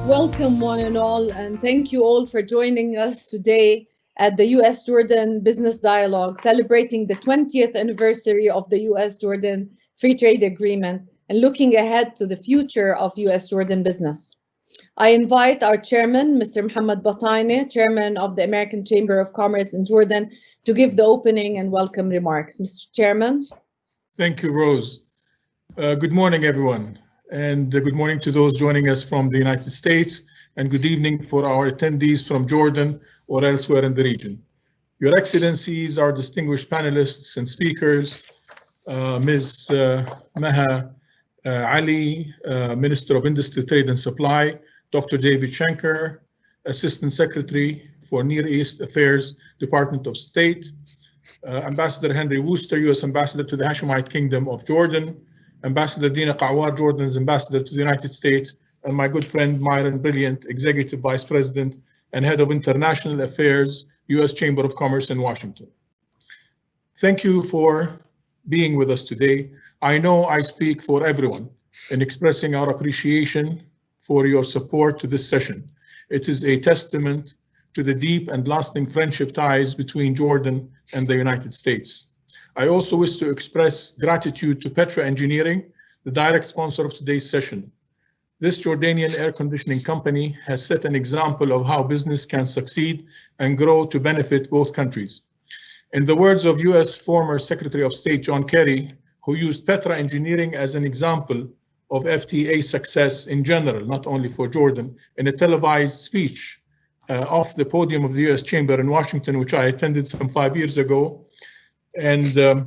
Welcome, one and all, and thank you all for joining us today at the US Jordan Business Dialogue, celebrating the 20th anniversary of the US Jordan Free Trade Agreement and looking ahead to the future of US Jordan business. I invite our chairman, Mr. Mohammed Bataine, chairman of the American Chamber of Commerce in Jordan, to give the opening and welcome remarks. Mr. Chairman. Thank you, Rose. Good morning, everyone, and good morning to those joining us from the United States, and good evening for our attendees from Jordan or elsewhere in the region. Your Excellencies, our distinguished panelists and speakers, Ms. Maha Ali, Minister of Industry, Trade and Supply, Dr. David Schenker, Assistant Secretary for Near East Affairs, Department of State, Ambassador Henry Wooster, U.S. Ambassador to the Hashemite Kingdom of Jordan, Ambassador Dina Kawar, Jordan's Ambassador to the United States, and my good friend Myron Brilliant, Executive Vice President and Head of International Affairs, U.S. Chamber of Commerce in Washington. Thank you for being with us today. I know I speak for everyone in expressing our appreciation for your support to this session. It is a testament to the deep and lasting friendship ties between Jordan and the United States. I also wish to express gratitude to Petra Engineering, the direct sponsor of today's session. This Jordanian air conditioning company has set an example of how business can succeed and grow to benefit both countries. In the words of US former Secretary of State John Kerry, who used Petra Engineering as an example of FTA success in general, not only for Jordan, in a televised speech off the podium of the US Chamber in Washington, which I attended some 5 years ago. And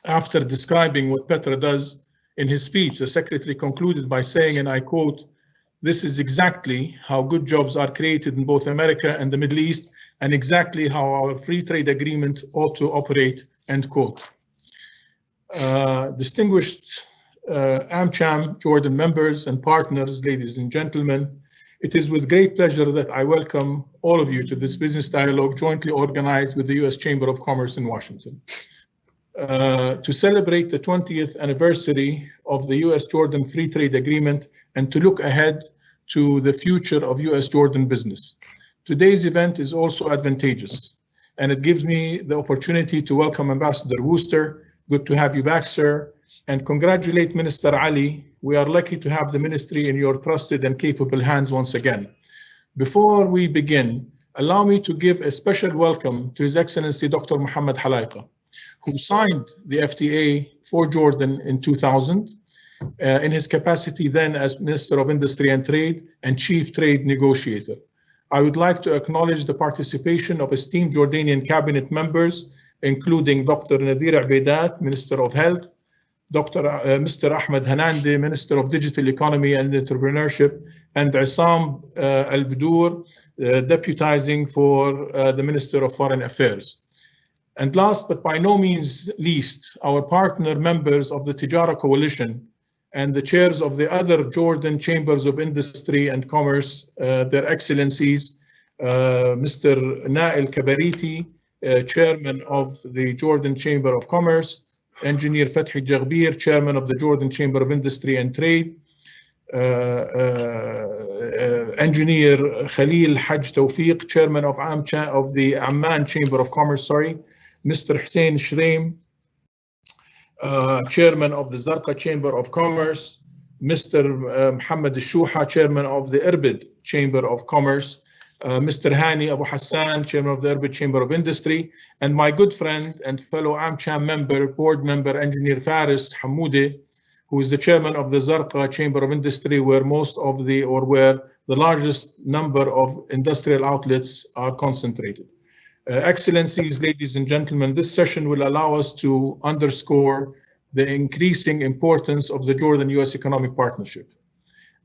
after describing what Petra does in his speech, the Secretary concluded by saying, and I quote, "This is exactly how good jobs are created in both America and the Middle East, and exactly how our free trade agreement ought to operate," end quote. Distinguished AmCham Jordan members and partners, ladies and gentlemen, it is with great pleasure that I welcome all of you to this business dialogue jointly organized with the U.S. Chamber of Commerce in Washington. To celebrate the 20th anniversary of the U.S.-Jordan Free Trade Agreement and to look ahead to the future of U.S.-Jordan business. Today's event is also advantageous, and it gives me the opportunity to welcome Ambassador Wooster. Good to have you back, sir, and congratulate Minister Ali. We are lucky to have the ministry in your trusted and capable hands once again. Before we begin, allow me to give a special welcome to His Excellency Dr. Mohammed Halaika, who signed the FTA for Jordan in 2000 in his capacity then as Minister of Industry and Trade and Chief Trade Negotiator. I would like to acknowledge the participation of esteemed Jordanian cabinet members, including Dr. Nadir Abeidat, Minister of Health, Mr. Ahmed Hanande, Minister of Digital Economy and Entrepreneurship, and Isam Al-Bdur, deputizing for the Minister of Foreign Affairs. And last but by no means least, our partner members of the Tijara Coalition and the chairs of the other Jordan Chambers of Industry and Commerce, their excellencies, Mr. Nail Kabariti, Chairman of the Jordan Chamber of Commerce, Engineer Fathi Jagbir, Chairman of the Jordan Chamber of Industry and Trade, Engineer Khalil Haj Tawfiq, Chairman of the Amman Chamber of Commerce, Mr. Hussein Shreem, Chairman of the Zarqa Chamber of Commerce, Mr. Mohammed Shuha, Chairman of the Irbid Chamber of Commerce, Mr. Hani Abu Hassan, Chairman of the Irbid Chamber of Industry, and my good friend and fellow AmCham member, board member, Engineer Faris Hamoudi, who is the Chairman of the Zarqa Chamber of Industry, where where the largest number of industrial outlets are concentrated. Excellencies, ladies and gentlemen, this session will allow us to underscore the increasing importance of the Jordan-US economic partnership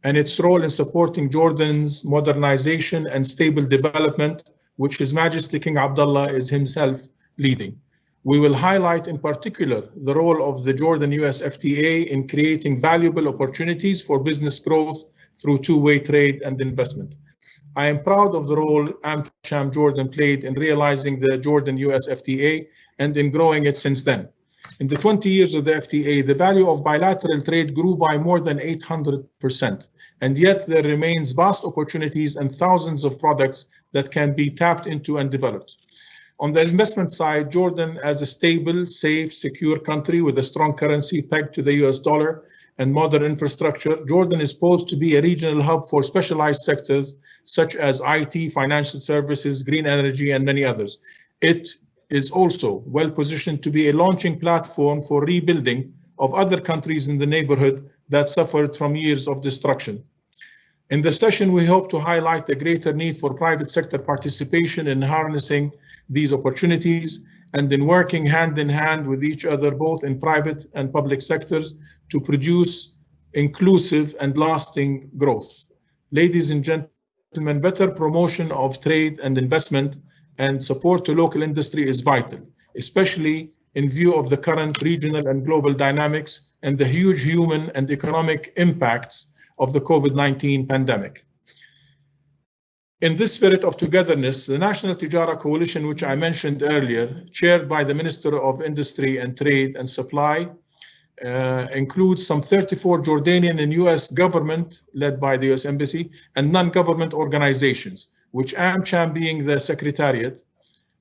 and its role in supporting Jordan's modernization and stable development, which His Majesty King Abdullah is himself leading. We will highlight in particular the role of the Jordan-US FTA in creating valuable opportunities for business growth through two-way trade and investment. I am proud of the role AmCham Jordan played in realizing the Jordan-US FTA and in growing it since then. In the 20 years of the FTA, the value of bilateral trade grew by more than 800%, and yet there remains vast opportunities and thousands of products that can be tapped into and developed. On the investment side, Jordan, as a stable, safe, secure country with a strong currency pegged to the US dollar and modern infrastructure, Jordan is poised to be a regional hub for specialized sectors such as IT, financial services, green energy, and many others. It is also well positioned to be a launching platform for rebuilding of other countries in the neighborhood that suffered from years of destruction. In the session, we hope to highlight the greater need for private sector participation in harnessing these opportunities and in working hand in hand with each other, both in private and public sectors, to produce inclusive and lasting growth. Ladies and gentlemen, better promotion of trade and investment and support to local industry is vital, especially in view of the current regional and global dynamics and the huge human and economic impacts of the COVID-19 pandemic. In this spirit of togetherness, the National Tijara Coalition, which I mentioned earlier, chaired by the Minister of Industry and Trade and Supply, includes some 34 Jordanian and US government, led by the US Embassy, and non-government organizations, which AmCham being the secretariat.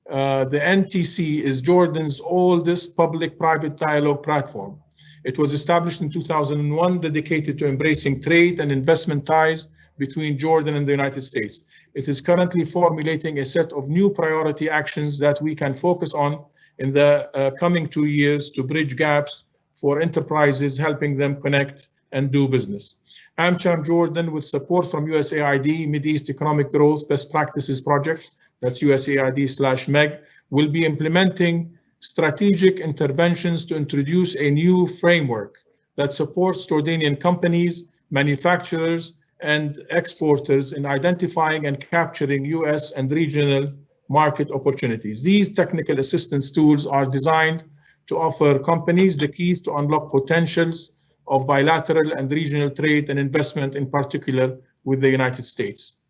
The NTC is Jordan's oldest public-private dialogue platform. It was established in 2001, dedicated to embracing trade and investment ties between Jordan and the United States. It is currently formulating a set of new priority actions that we can focus on in the coming 2 years to bridge gaps for enterprises, helping them connect and do business. AmCham Jordan, with support from USAID, Mideast Economic Growth Best Practices Project, that's USAID/MEG, will be implementing strategic interventions to introduce a new framework that supports Jordanian companies, manufacturers, and exporters in identifying and capturing US and regional market opportunities. These technical assistance tools are designed to offer companies the keys to unlock potentials of bilateral and regional trade and investment, in particular with the United States.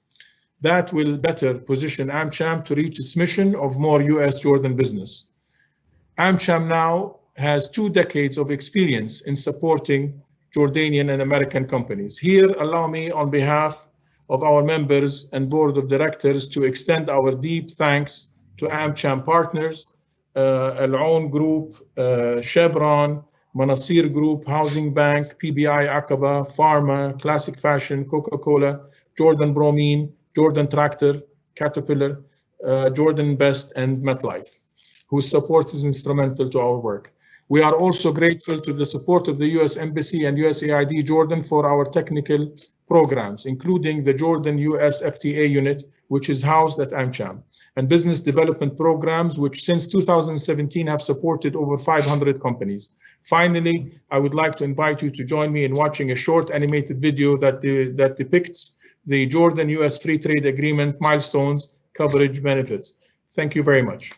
That will better position AmCham to reach its mission of more US-Jordan business. AmCham now has 2 decades of experience in supporting Jordanian and American companies. Here, allow me, on behalf of our members and board of directors, to extend our deep thanks to AmCham partners, Al-Aoun Group, Chevron, Manasir Group, Housing Bank, PBI Aqaba, Pharma, Classic Fashion, Coca-Cola, Jordan Bromine, Jordan Tractor, Caterpillar, Jordan Best, and MetLife, whose support is instrumental to our work. We are also grateful to the support of the US Embassy and USAID Jordan for our technical programs, including the Jordan US FTA unit, which is housed at AmCham, and business development programs, which since 2017 have supported over 500 companies. Finally, I would like to invite you to join me in watching a short animated video that depicts the Jordan-US Free Trade Agreement milestones, coverage, benefits. Thank you very much.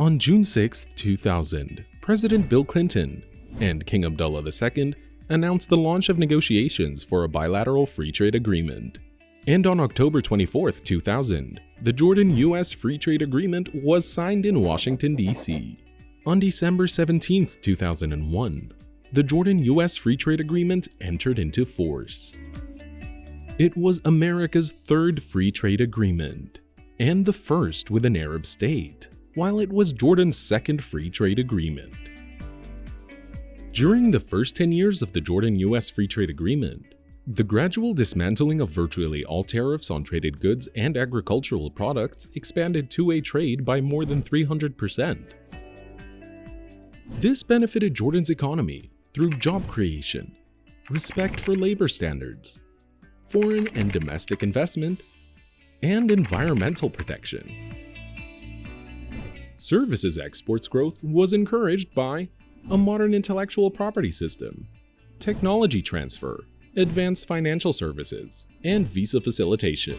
On June 6, 2000, President Bill Clinton and King Abdullah II announced the launch of negotiations for a bilateral free trade agreement. And on October 24, 2000, the Jordan-US Free Trade Agreement was signed in Washington, D.C. On December 17, 2001, the Jordan-US Free Trade Agreement entered into force. It was America's third free trade agreement, and the first with an Arab state, while it was Jordan's second free trade agreement. During the first 10 years of the Jordan-US Free Trade Agreement, the gradual dismantling of virtually all tariffs on traded goods and agricultural products expanded two-way trade by more than 300%. This benefited Jordan's economy through job creation, respect for labor standards, foreign and domestic investment, and environmental protection. Services exports growth was encouraged by a modern intellectual property system, technology transfer, advanced financial services, and visa facilitation.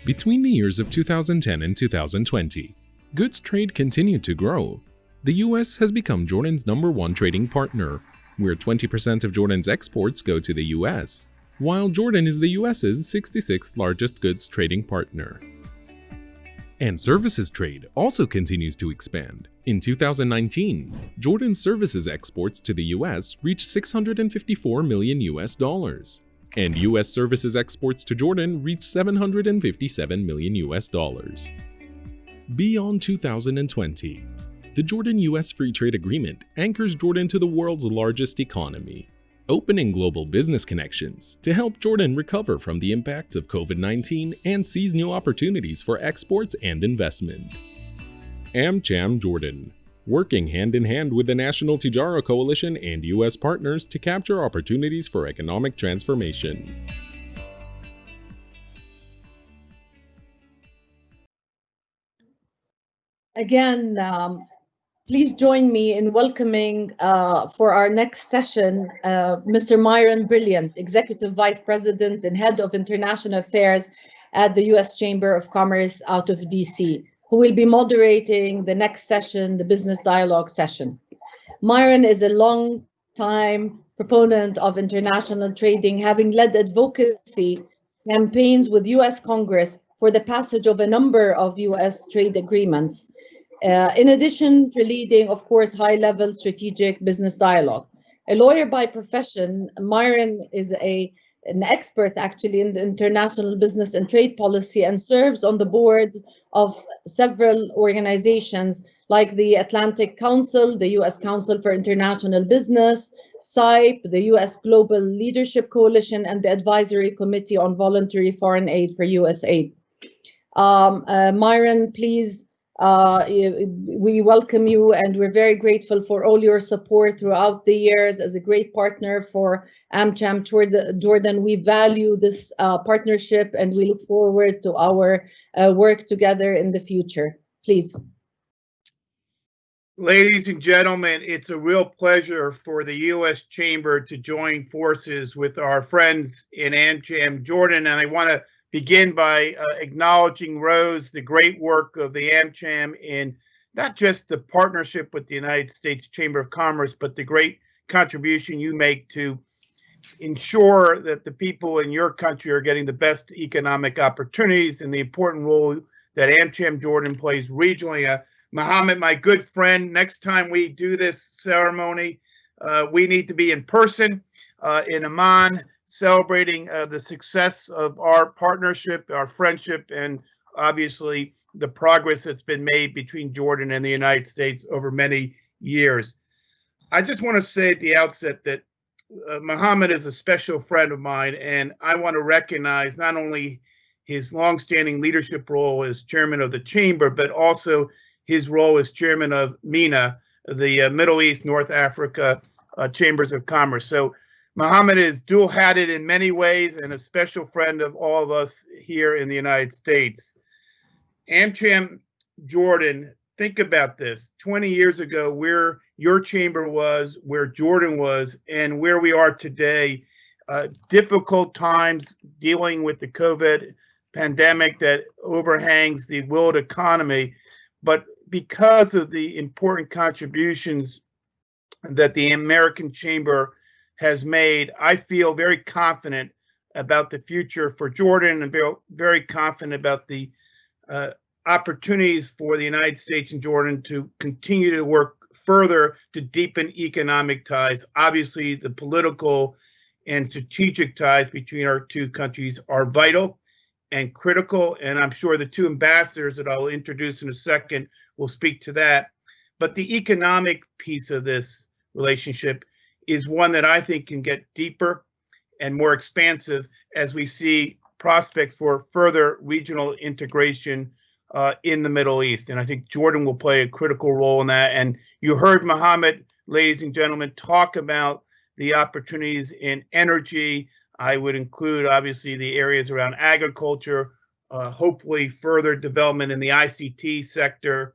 Between the years of 2010 and 2020, goods trade continued to grow. The US has become Jordan's #1 trading partner, where 20% of Jordan's exports go to the US, while Jordan is the US's 66th largest goods trading partner. And services trade also continues to expand. In 2019, Jordan's services exports to the US reached $654 million, and US services exports to Jordan reached $757 million. Beyond 2020, the Jordan-US Free Trade Agreement anchors Jordan to the world's largest economy, opening global business connections to help Jordan recover from the impacts of COVID-19 and seize new opportunities for exports and investment. AmCham Jordan, working hand-in-hand with the National Tijara Coalition and U.S. partners to capture opportunities for economic transformation. Again, please join me in welcoming for our next session, Mr. Myron Brilliant, Executive Vice President and Head of International Affairs at the U.S. Chamber of Commerce out of DC, who will be moderating the next session, the Business Dialogue session. Myron is a long-time proponent of international trading, having led advocacy campaigns with U.S. Congress for the passage of a number of U.S. trade agreements. In addition to leading, of course, high-level strategic business dialogue. A lawyer by profession, Myron is an expert actually in the international business and trade policy and serves on the boards of several organizations like the Atlantic Council, the U.S. Council for International Business, SIPE, the U.S. Global Leadership Coalition, and the Advisory Committee on Voluntary Foreign Aid for USAID. Myron, please. We welcome you, and we're very grateful for all your support throughout the years as a great partner for AmCham Jordan. We value this partnership, and we look forward to our work together in the future. Please. Ladies and gentlemen, it's a real pleasure for the U.S. Chamber to join forces with our friends in AmCham Jordan, and I want to begin by acknowledging, Rose, the great work of the AmCham in not just the partnership with the United States Chamber of Commerce, but the great contribution you make to ensure that the people in your country are getting the best economic opportunities and the important role that AmCham Jordan plays regionally. Mohammed, my good friend, next time we do this ceremony, we need to be in person in Amman, celebrating the success of our partnership, our friendship, and obviously the progress that's been made between Jordan and the United States over many years. I just want to say at the outset that Mohammed is a special friend of mine, and I want to recognize not only his longstanding leadership role as chairman of the chamber, but also his role as chairman of MENA, the Middle East, North Africa Chambers of Commerce. So Mohammed is dual-hatted in many ways and a special friend of all of us here in the United States. AmCham Jordan, think about this. 20 years ago, where your chamber was, where Jordan was, and where we are today, difficult times dealing with the COVID pandemic that overhangs the world economy. But because of the important contributions that the American Chamber has made, I feel very confident about the future for Jordan and very confident about the opportunities for the United States and Jordan to continue to work further to deepen economic ties. Obviously, the political and strategic ties between our two countries are vital and critical, and I'm sure the two ambassadors that I'll introduce in a second will speak to that. But the economic piece of this relationship is one that I think can get deeper and more expansive as we see prospects for further regional integration in the Middle East. And I think Jordan will play a critical role in that. And you heard Mohammed, ladies and gentlemen, talk about the opportunities in energy. I would include, obviously, the areas around agriculture, hopefully further development in the ICT sector.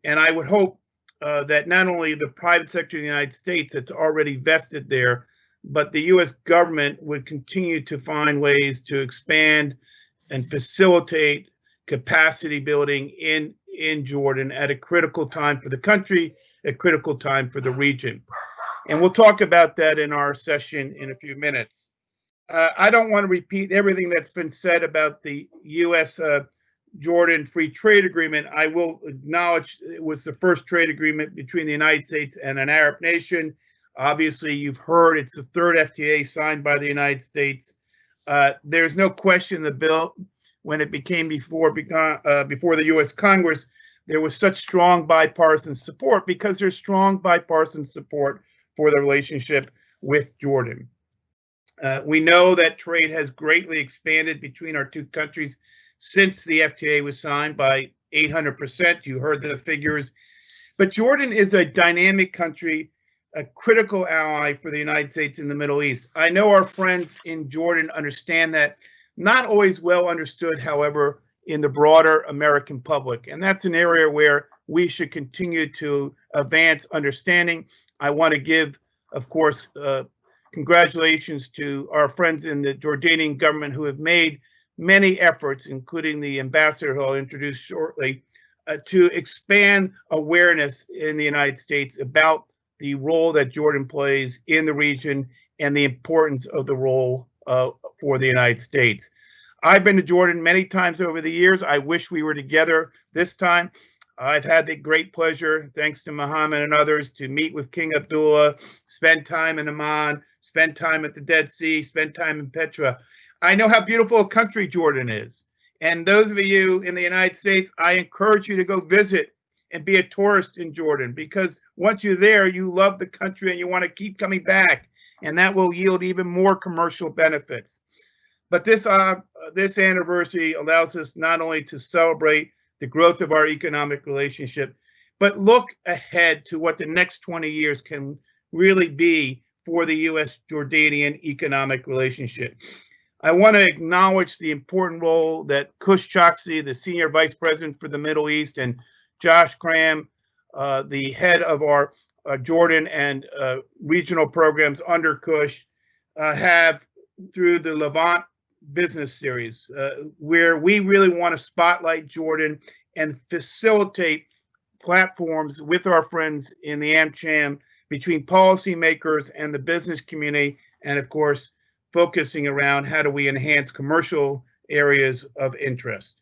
And I would hope that not only the private sector of the United States that's already vested there, but the U.S. government would continue to find ways to expand and facilitate capacity building in Jordan at a critical time for the country, a critical time for the region. And we'll talk about that in our session in a few minutes. I don't want to repeat everything that's been said about the U.S. Jordan Free Trade Agreement. I will acknowledge it was the first trade agreement between the United States and an Arab nation. Obviously, you've heard it's the third FTA signed by the United States. There's no question the bill, when it became before the U.S. Congress, there was such strong bipartisan support because there's strong bipartisan support for the relationship with Jordan. We know that trade has greatly expanded between our two countries since the FTA was signed by 800%. You heard the figures. But Jordan is a dynamic country, a critical ally for the United States in the Middle East. I know our friends in Jordan understand that. Not always well understood, however, in the broader American public. And that's an area where we should continue to advance understanding. I want to give, of course, congratulations to our friends in the Jordanian government who have made many efforts, including the ambassador who I'll introduce shortly, to expand awareness in the United States about the role that Jordan plays in the region and the importance of the role for the United States. I've been to Jordan many times over the years. I wish we were together this time. I've had the great pleasure, thanks to Mohammed and others, to meet with King Abdullah, spend time in Amman, spend time at the Dead Sea, spend time in Petra. I know how beautiful a country Jordan is. And those of you in the United States, I encourage you to go visit and be a tourist in Jordan, because once you're there, you love the country and you want to keep coming back. And that will yield even more commercial benefits. But this anniversary allows us not only to celebrate the growth of our economic relationship, but look ahead to what the next 20 years can really be for the U.S.-Jordanian economic relationship. I want to acknowledge the important role that Kush Choksi, the Senior Vice President for the Middle East, and Josh Cram, the head of our Jordan and regional programs under Kush, have through the Levant Business Series, where we really want to spotlight Jordan and facilitate platforms with our friends in the AmCham between policymakers and the business community, and of course, focusing around how do we enhance commercial areas of interest.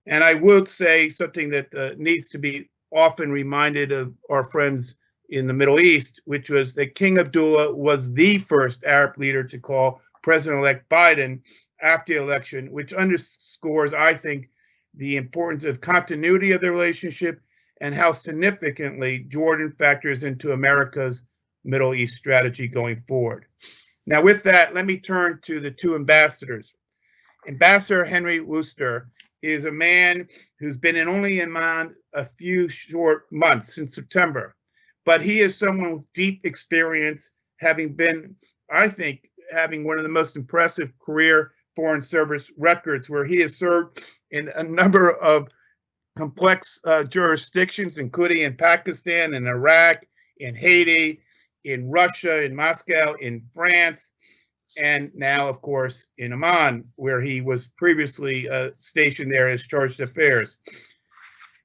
And I would say something that needs to be often reminded of our friends in the Middle East, which was that King Abdullah was the first Arab leader to call President-elect Biden after the election, which underscores, I think, the importance of continuity of the relationship and how significantly Jordan factors into America's Middle East strategy going forward. Now, with that, let me turn to the two ambassadors. Ambassador Henry Wooster is a man who's been only in Amman a few short months, since September, but he is someone with deep experience, having been, I think, having one of the most impressive career foreign service records, where he has served in a number of complex jurisdictions, including in Pakistan, in Iraq, in Haiti, in Russia, in Moscow, in France, and now, of course, in Amman, where he was previously stationed there as chargé d'affaires.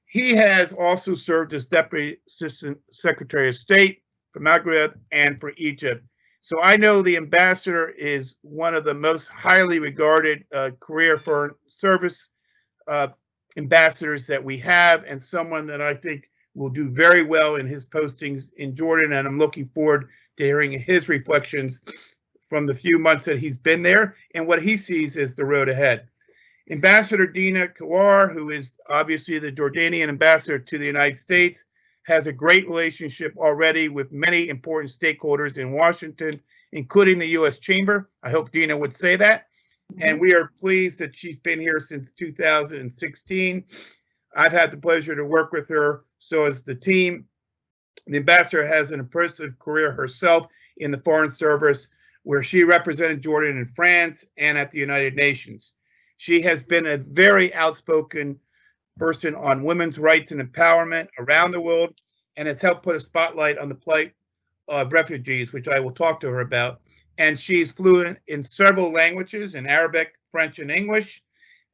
He has also served as Deputy Assistant Secretary of State for Maghreb and for Egypt. So I know the ambassador is one of the most highly regarded career foreign service ambassadors that we have, and someone that I think will do very well in his postings in Jordan. And I'm looking forward to hearing his reflections from the few months that he's been there and what he sees as the road ahead. Ambassador Dina Kawar, who is obviously the Jordanian ambassador to the United States, has a great relationship already with many important stakeholders in Washington, including the U.S. Chamber. I hope Dina would say that. And we are pleased that she's been here since 2016. I've had the pleasure to work with her, so has the team. The ambassador has an impressive career herself in the Foreign Service, where she represented Jordan in France and at the United Nations. She has been a very outspoken person on women's rights and empowerment around the world, and has helped put a spotlight on the plight of refugees, which I will talk to her about. And she's fluent in several languages, in Arabic, French, and English.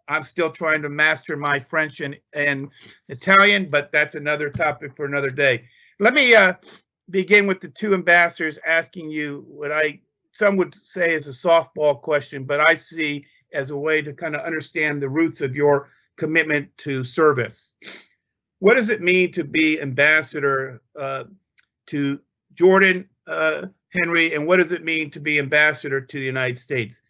I'm still trying to master my French and Italian, but that's another topic for another day. Let me begin with the two ambassadors asking you what some would say is a softball question, but I see as a way to kind of understand the roots of your commitment to service. What does it mean to be ambassador to Jordan, Henry, and what does it mean to be ambassador to the United States?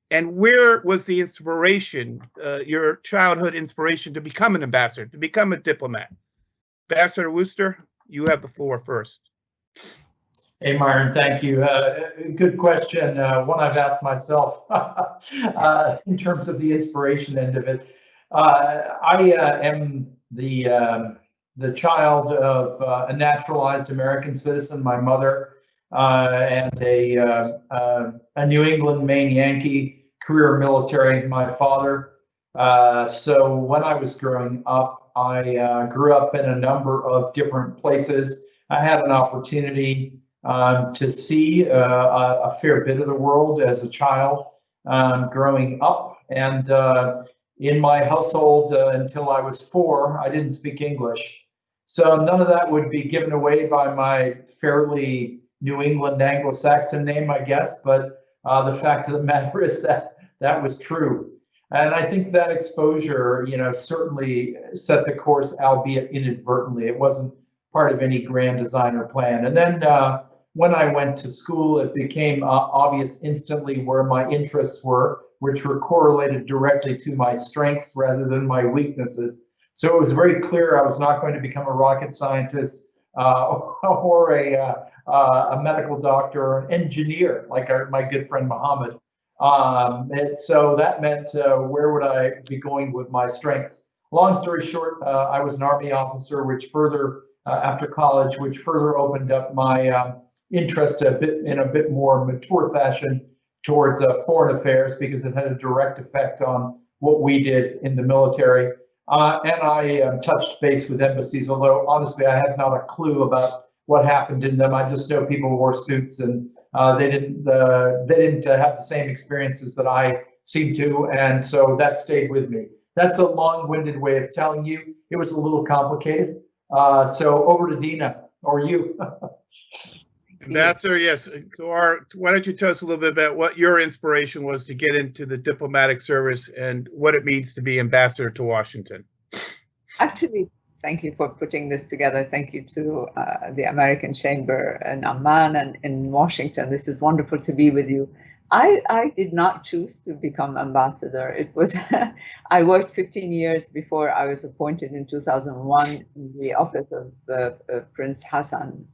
And where was the inspiration, your childhood inspiration to become an ambassador, to become a diplomat? Ambassador Wooster, you have the floor first. Hey, Myron, thank you. Good question. One I've asked myself in terms of the inspiration end of it. I am the child of a naturalized American citizen, my mother, and a New England, Maine Yankee, career military, my father. So when I was growing up, I grew up in a number of different places. I had an opportunity to see a fair bit of the world as a child growing up. And in my household, until I was 4, I didn't speak English. So none of that would be given away by my fairly New England Anglo-Saxon name, I guess. But the fact of the matter is that that was true. And I think that exposure, certainly set the course, albeit inadvertently. It wasn't part of any grand design or plan. And then when I went to school, it became obvious instantly where my interests were, which were correlated directly to my strengths rather than my weaknesses. So it was very clear I was not going to become a rocket scientist or a medical doctor or an engineer like my good friend Mohammed. And so that meant where would I be going with my strengths? Long story short, I was an Army officer, which further, after college, which further opened up my interest in a bit more mature fashion towards foreign affairs, because it had a direct effect on what we did in the military. And I touched base with embassies, although honestly, I had not a clue about what happened in them. I just know people wore suits and they didn't have the same experiences that I seemed to, and so that stayed with me. That's a long-winded way of telling you. It was a little complicated. So over to Dina, or you. Ambassador, yes. Kawar, why don't you tell us a little bit about what your inspiration was to get into the diplomatic service and what it means to be ambassador to Washington? Actually, thank you for putting this together. Thank you to the American Chamber in Amman and in Washington. This is wonderful to be with you. I did not choose to become ambassador. It was, I worked 15 years before I was appointed in 2001 in the office of Prince Hassan.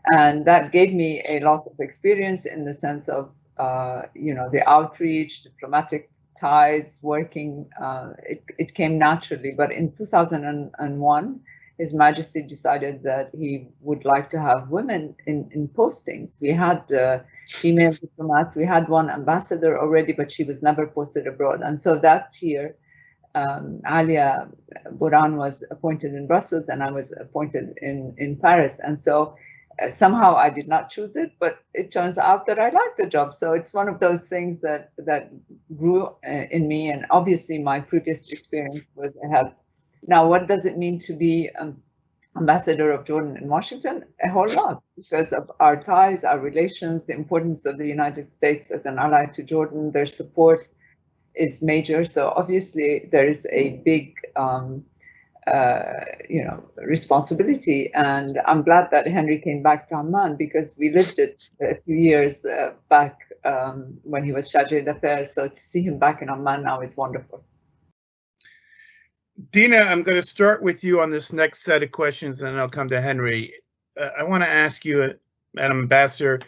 And that gave me a lot of experience in the sense of, the outreach, diplomatic ties, working. It came naturally. But in 2001, His Majesty decided that he would like to have women in postings. We had female diplomats. We had one ambassador already, but she was never posted abroad. And so that year, Alia Buran was appointed in Brussels, and I was appointed in Paris. And so somehow I did not choose it, but it turns out that I like the job. So it's one of those things that grew in me. And obviously my previous experience was a help. Now, what does it mean to be ambassador of Jordan in Washington? A whole lot, because of our ties, our relations, the importance of the United States as an ally to Jordan. Their support is major. So obviously there is a big responsibility. And I'm glad that Henry came back to Amman, because we lived it a few years back when he was Chargé d'Affaires. So to see him back in Amman now is wonderful. Dina, I'm going to start with you on this next set of questions, and then I'll come to Henry. I want to ask you, Madam Ambassador,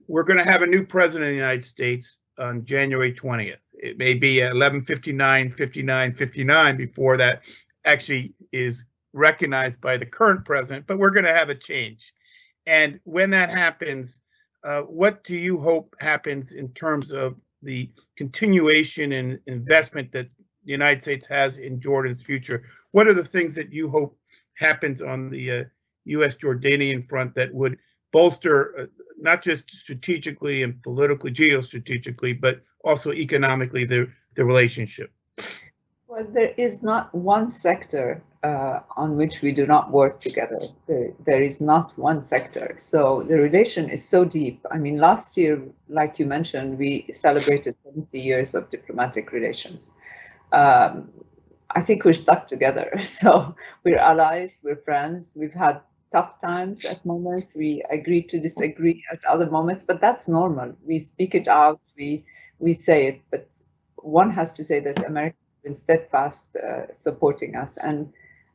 we're going to have a new president of the United States on January 20th. It may be at 11:59 before that actually is recognized by the current president, but we're going to have a change. And when that happens, what do you hope happens in terms of the continuation and investment that the United States has in Jordan's future? What are the things that you hope happens on the U.S.-Jordanian front that would bolster not just strategically and politically, geostrategically, but also economically the relationship? Well, there is not one sector on which we do not work together. There is not one sector. So the relation is so deep. I mean, last year, like you mentioned, we celebrated 70 years of diplomatic relations. I think we're stuck together. So we're allies, we're friends. We've had tough times at moments. We agree to disagree at other moments, but that's normal. We speak it out, we say it, but one has to say that America been steadfast supporting us, and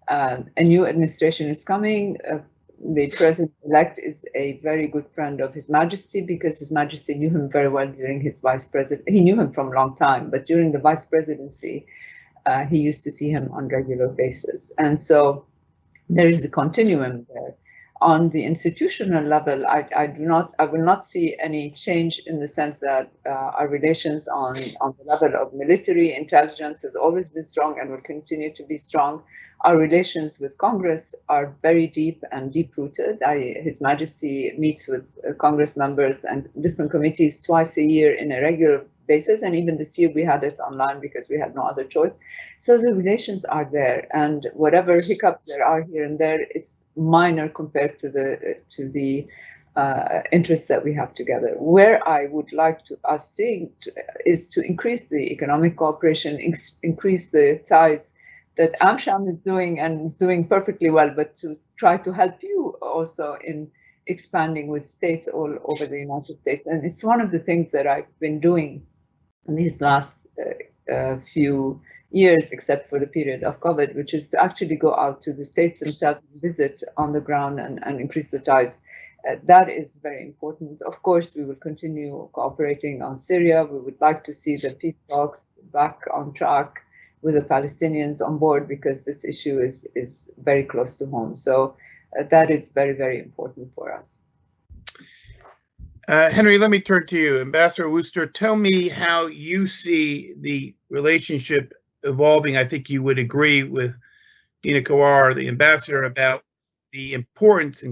a new administration is coming. The president-elect is a very good friend of His Majesty because His Majesty knew him very well during his vice president. He knew him from a long time, but during the vice presidency, he used to see him on regular basis, and so there is a continuum there. On the institutional level, I will not see any change in the sense that our relations on the level of military intelligence has always been strong and will continue to be strong. Our relations with Congress are very deep and deep-rooted. His Majesty meets with Congress members and different committees twice a year in a regular basis, and even this year we had it online because we had no other choice. So the relations are there, and whatever hiccups there are here and there, it's minor compared to the interests that we have together. Where I would like us seeing is to increase the economic cooperation, increase the ties that AmSham is doing and is doing perfectly well, but to try to help you also in expanding with states all over the United States. And it's one of the things that I've been doing in these last few years, except for the period of COVID, which is to actually go out to the states themselves, visit on the ground and increase the ties. That is very important. Of course, we will continue cooperating on Syria. We would like to see the peace talks back on track with the Palestinians on board, because this issue is very close to home. So that is very, very important for us. Henry, let me turn to you. Ambassador Wooster, tell me how you see the relationship evolving. I think you would agree with Dina Kawar, the ambassador, about the importance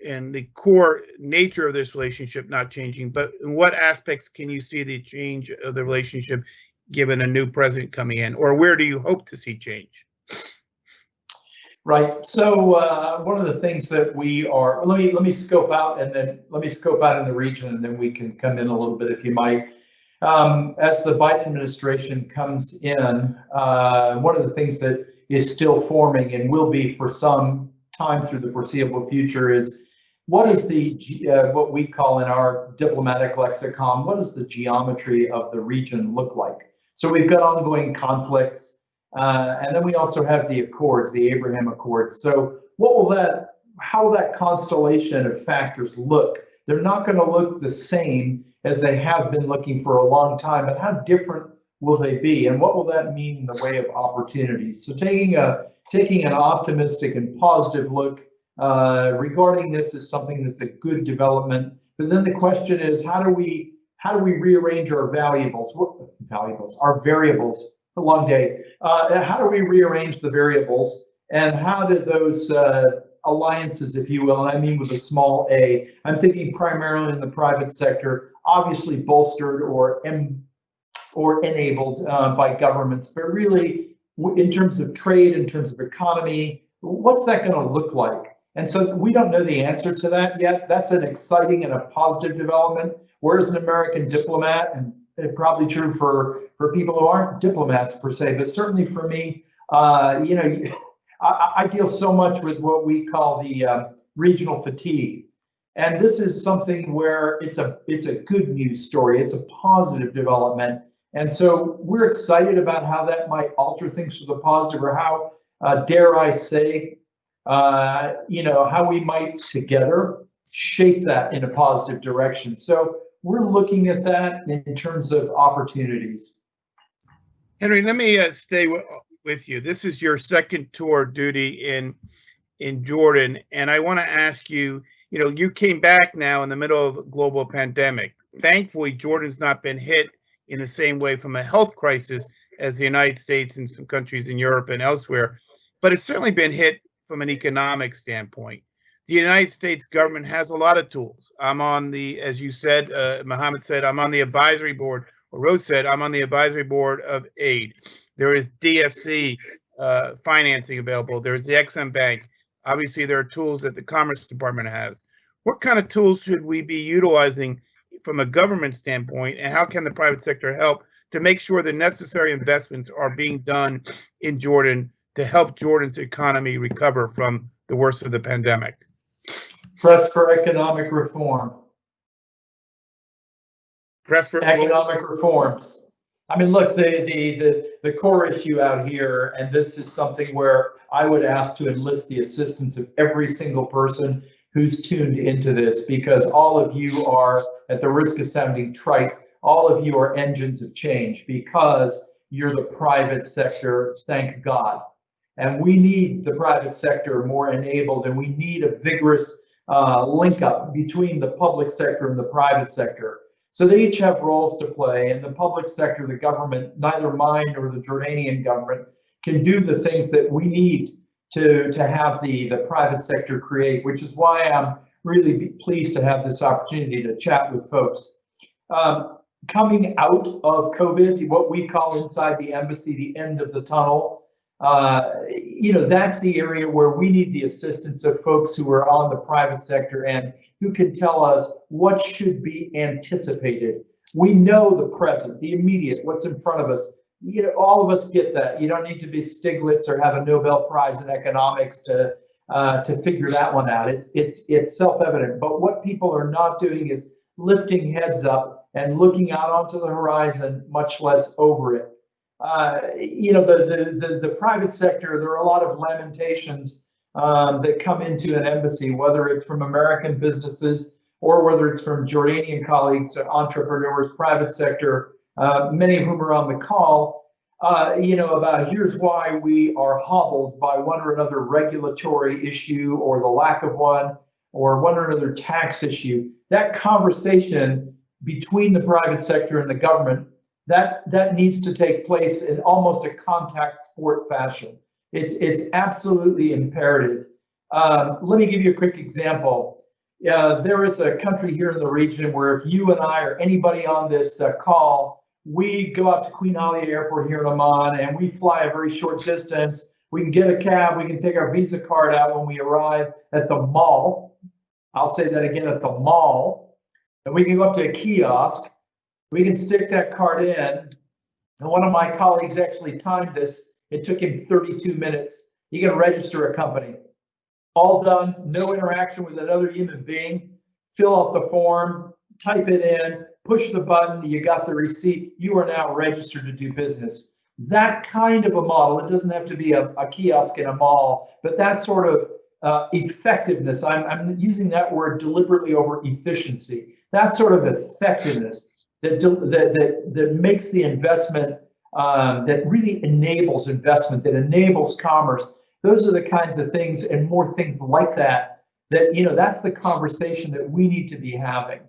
and the core nature of this relationship not changing. But in what aspects can you see the change of the relationship given a new president coming in, or where do you hope to see change? Right. So one of the things that we are, let me scope out, and then let me scope out in the region, and then we can come in a little bit if you might. As the Biden administration comes in, one of the things that is still forming and will be for some time through the foreseeable future is what is the what we call in our diplomatic lexicon, what does the geometry of the region look like? So we've got ongoing conflicts. And then we also have the Accords, the Abraham Accords. So what will how will that constellation of factors look? They're not going to look the same as they have been looking for a long time, but how different will they be? And what will that mean in the way of opportunities? So taking an optimistic and positive look regarding this is something that's a good development. But then the question is, how do we rearrange our our variables? A long day. How do we rearrange the variables, and how do those alliances, if you will, and I mean with a small a, I'm thinking primarily in the private sector, obviously bolstered or enabled by governments, but really in terms of trade, in terms of economy, what's that going to look like? And so we don't know the answer to that yet. That's an exciting and a positive development. Whereas an American diplomat, and it's probably true for people who aren't diplomats per se, but certainly for me, you know, I deal so much with what we call the regional fatigue, and this is something where it's a good news story. It's a positive development, and so we're excited about how that might alter things for the positive, or how dare I say, you know, how we might together shape that in a positive direction. So we're looking at that in terms of opportunities. Henry, let me stay with you. This is your second tour of duty in Jordan, and I want to ask you, you know, you came back now in the middle of a global pandemic. Thankfully, Jordan's not been hit in the same way from a health crisis as the United States and some countries in Europe and elsewhere, but it's certainly been hit from an economic standpoint. the United States government has a lot of tools. I'm on the, as you said, Mohammed said, I'm on the advisory board, or Rose said, I'm on the advisory board of AID. There is DFC financing available. There's the Exim Bank. Obviously, there are tools that the Commerce Department has. What kind of tools should we be utilizing from a government standpoint, and how can the private sector help to make sure the necessary investments are being done in Jordan to help Jordan's economy recover from the worst of the pandemic? Press for economic reform. Press for economic reforms. I mean, look, the core issue out here, and this is something where I would ask to enlist the assistance of every single person who's tuned into this, because all of you are, at the risk of sounding trite, all of you are engines of change, because you're the private sector, thank God. And we need the private sector more enabled, and we need a vigorous link up between the public sector and the private sector. So they each have roles to play. In the public sector, the government, neither mine nor the Jordanian government, can do the things that we need to have the private sector create, which is why I'm really pleased to have this opportunity to chat with folks. Coming out of COVID, what we call inside the embassy, the end of the tunnel, that's the area where we need the assistance of folks who are on the private sector and who can tell us what should be anticipated. We know the present, the immediate, what's in front of us. All of us get that. You don't need to be Stiglitz or have a Nobel Prize in economics to figure that one out. It's self-evident. But what people are not doing is lifting heads up and looking out onto the horizon, much less over it. The private sector, there are a lot of lamentations that come into an embassy, whether it's from American businesses or whether it's from Jordanian colleagues, entrepreneurs, private sector, many of whom are on the call, about here's why we are hobbled by one or another regulatory issue or the lack of one, or one or another tax issue. That conversation between the private sector and the government, that needs to take place in almost a contact sport fashion. It's absolutely imperative. Let me give you a quick example. There is a country here in the region where if you and I or anybody on this call, we go out to Queen Ali Airport here in Amman and we fly a very short distance. We can get a cab, we can take our Visa card out when we arrive at the mall. I'll say that again, at the mall. And we can go up to a kiosk. We can stick that card in. And one of my colleagues actually timed this. It took him 32 minutes. You can register a company. All done, no interaction with another human being. Fill out the form, type it in, push the button, you got the receipt. You are now registered to do business. That kind of a model, it doesn't have to be a kiosk in a mall, but that sort of effectiveness, I'm using that word deliberately over efficiency. That sort of effectiveness that makes the investment, that really enables investment, that enables commerce. Those are the kinds of things, and more things like that, that's the conversation that we need to be having.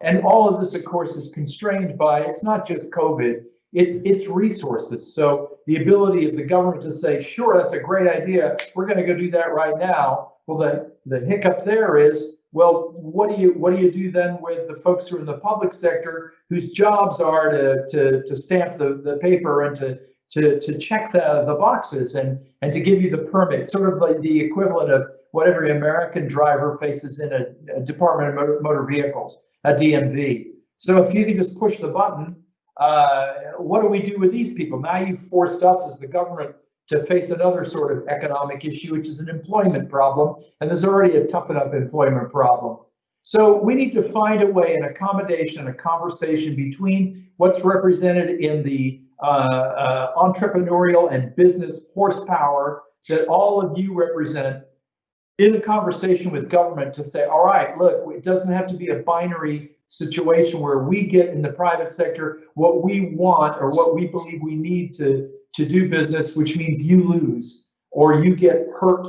And all of this, of course, is constrained by, it's not just COVID, it's resources. So the ability of the government to say, sure, that's a great idea, we're going to go do that right now. Well, the hiccup there is, well, what do you do then with the folks who are in the public sector whose jobs are to stamp the paper and to check the boxes and to give you the permit, sort of like the equivalent of what every American driver faces in a Department of Motor Vehicles, a DMV. So if you can just push the button, what do we do with these people? Now you've forced us as the government to face another sort of economic issue, which is an employment problem, and there's already a tough enough employment problem. So we need to find a way, an accommodation, a conversation between what's represented in the entrepreneurial and business horsepower that all of you represent, in a conversation with government to say, all right, look, it doesn't have to be a binary situation where we get in the private sector what we want or what we believe we need to do business, which means you lose or you get hurt,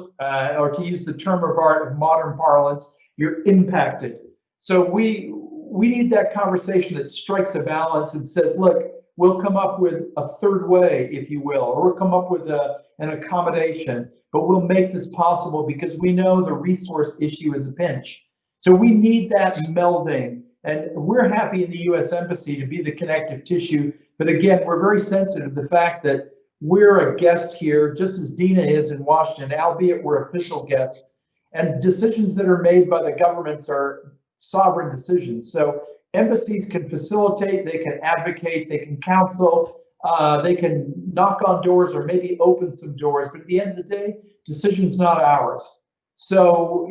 or to use the term of art of modern parlance, you're impacted. So we need that conversation that strikes a balance and says, look, we'll come up with a third way, if you will, or we'll come up with and accommodation, but we'll make this possible because we know the resource issue is a pinch. So we need that melding, and we're happy in the US Embassy to be the connective tissue. But again, we're very sensitive to the fact that we're a guest here, just as Dina is in Washington, albeit we're official guests, and decisions that are made by the governments are sovereign decisions. So embassies can facilitate, they can advocate, they can counsel, they can knock on doors or maybe open some doors, but at the end of the day, decision's not ours. So,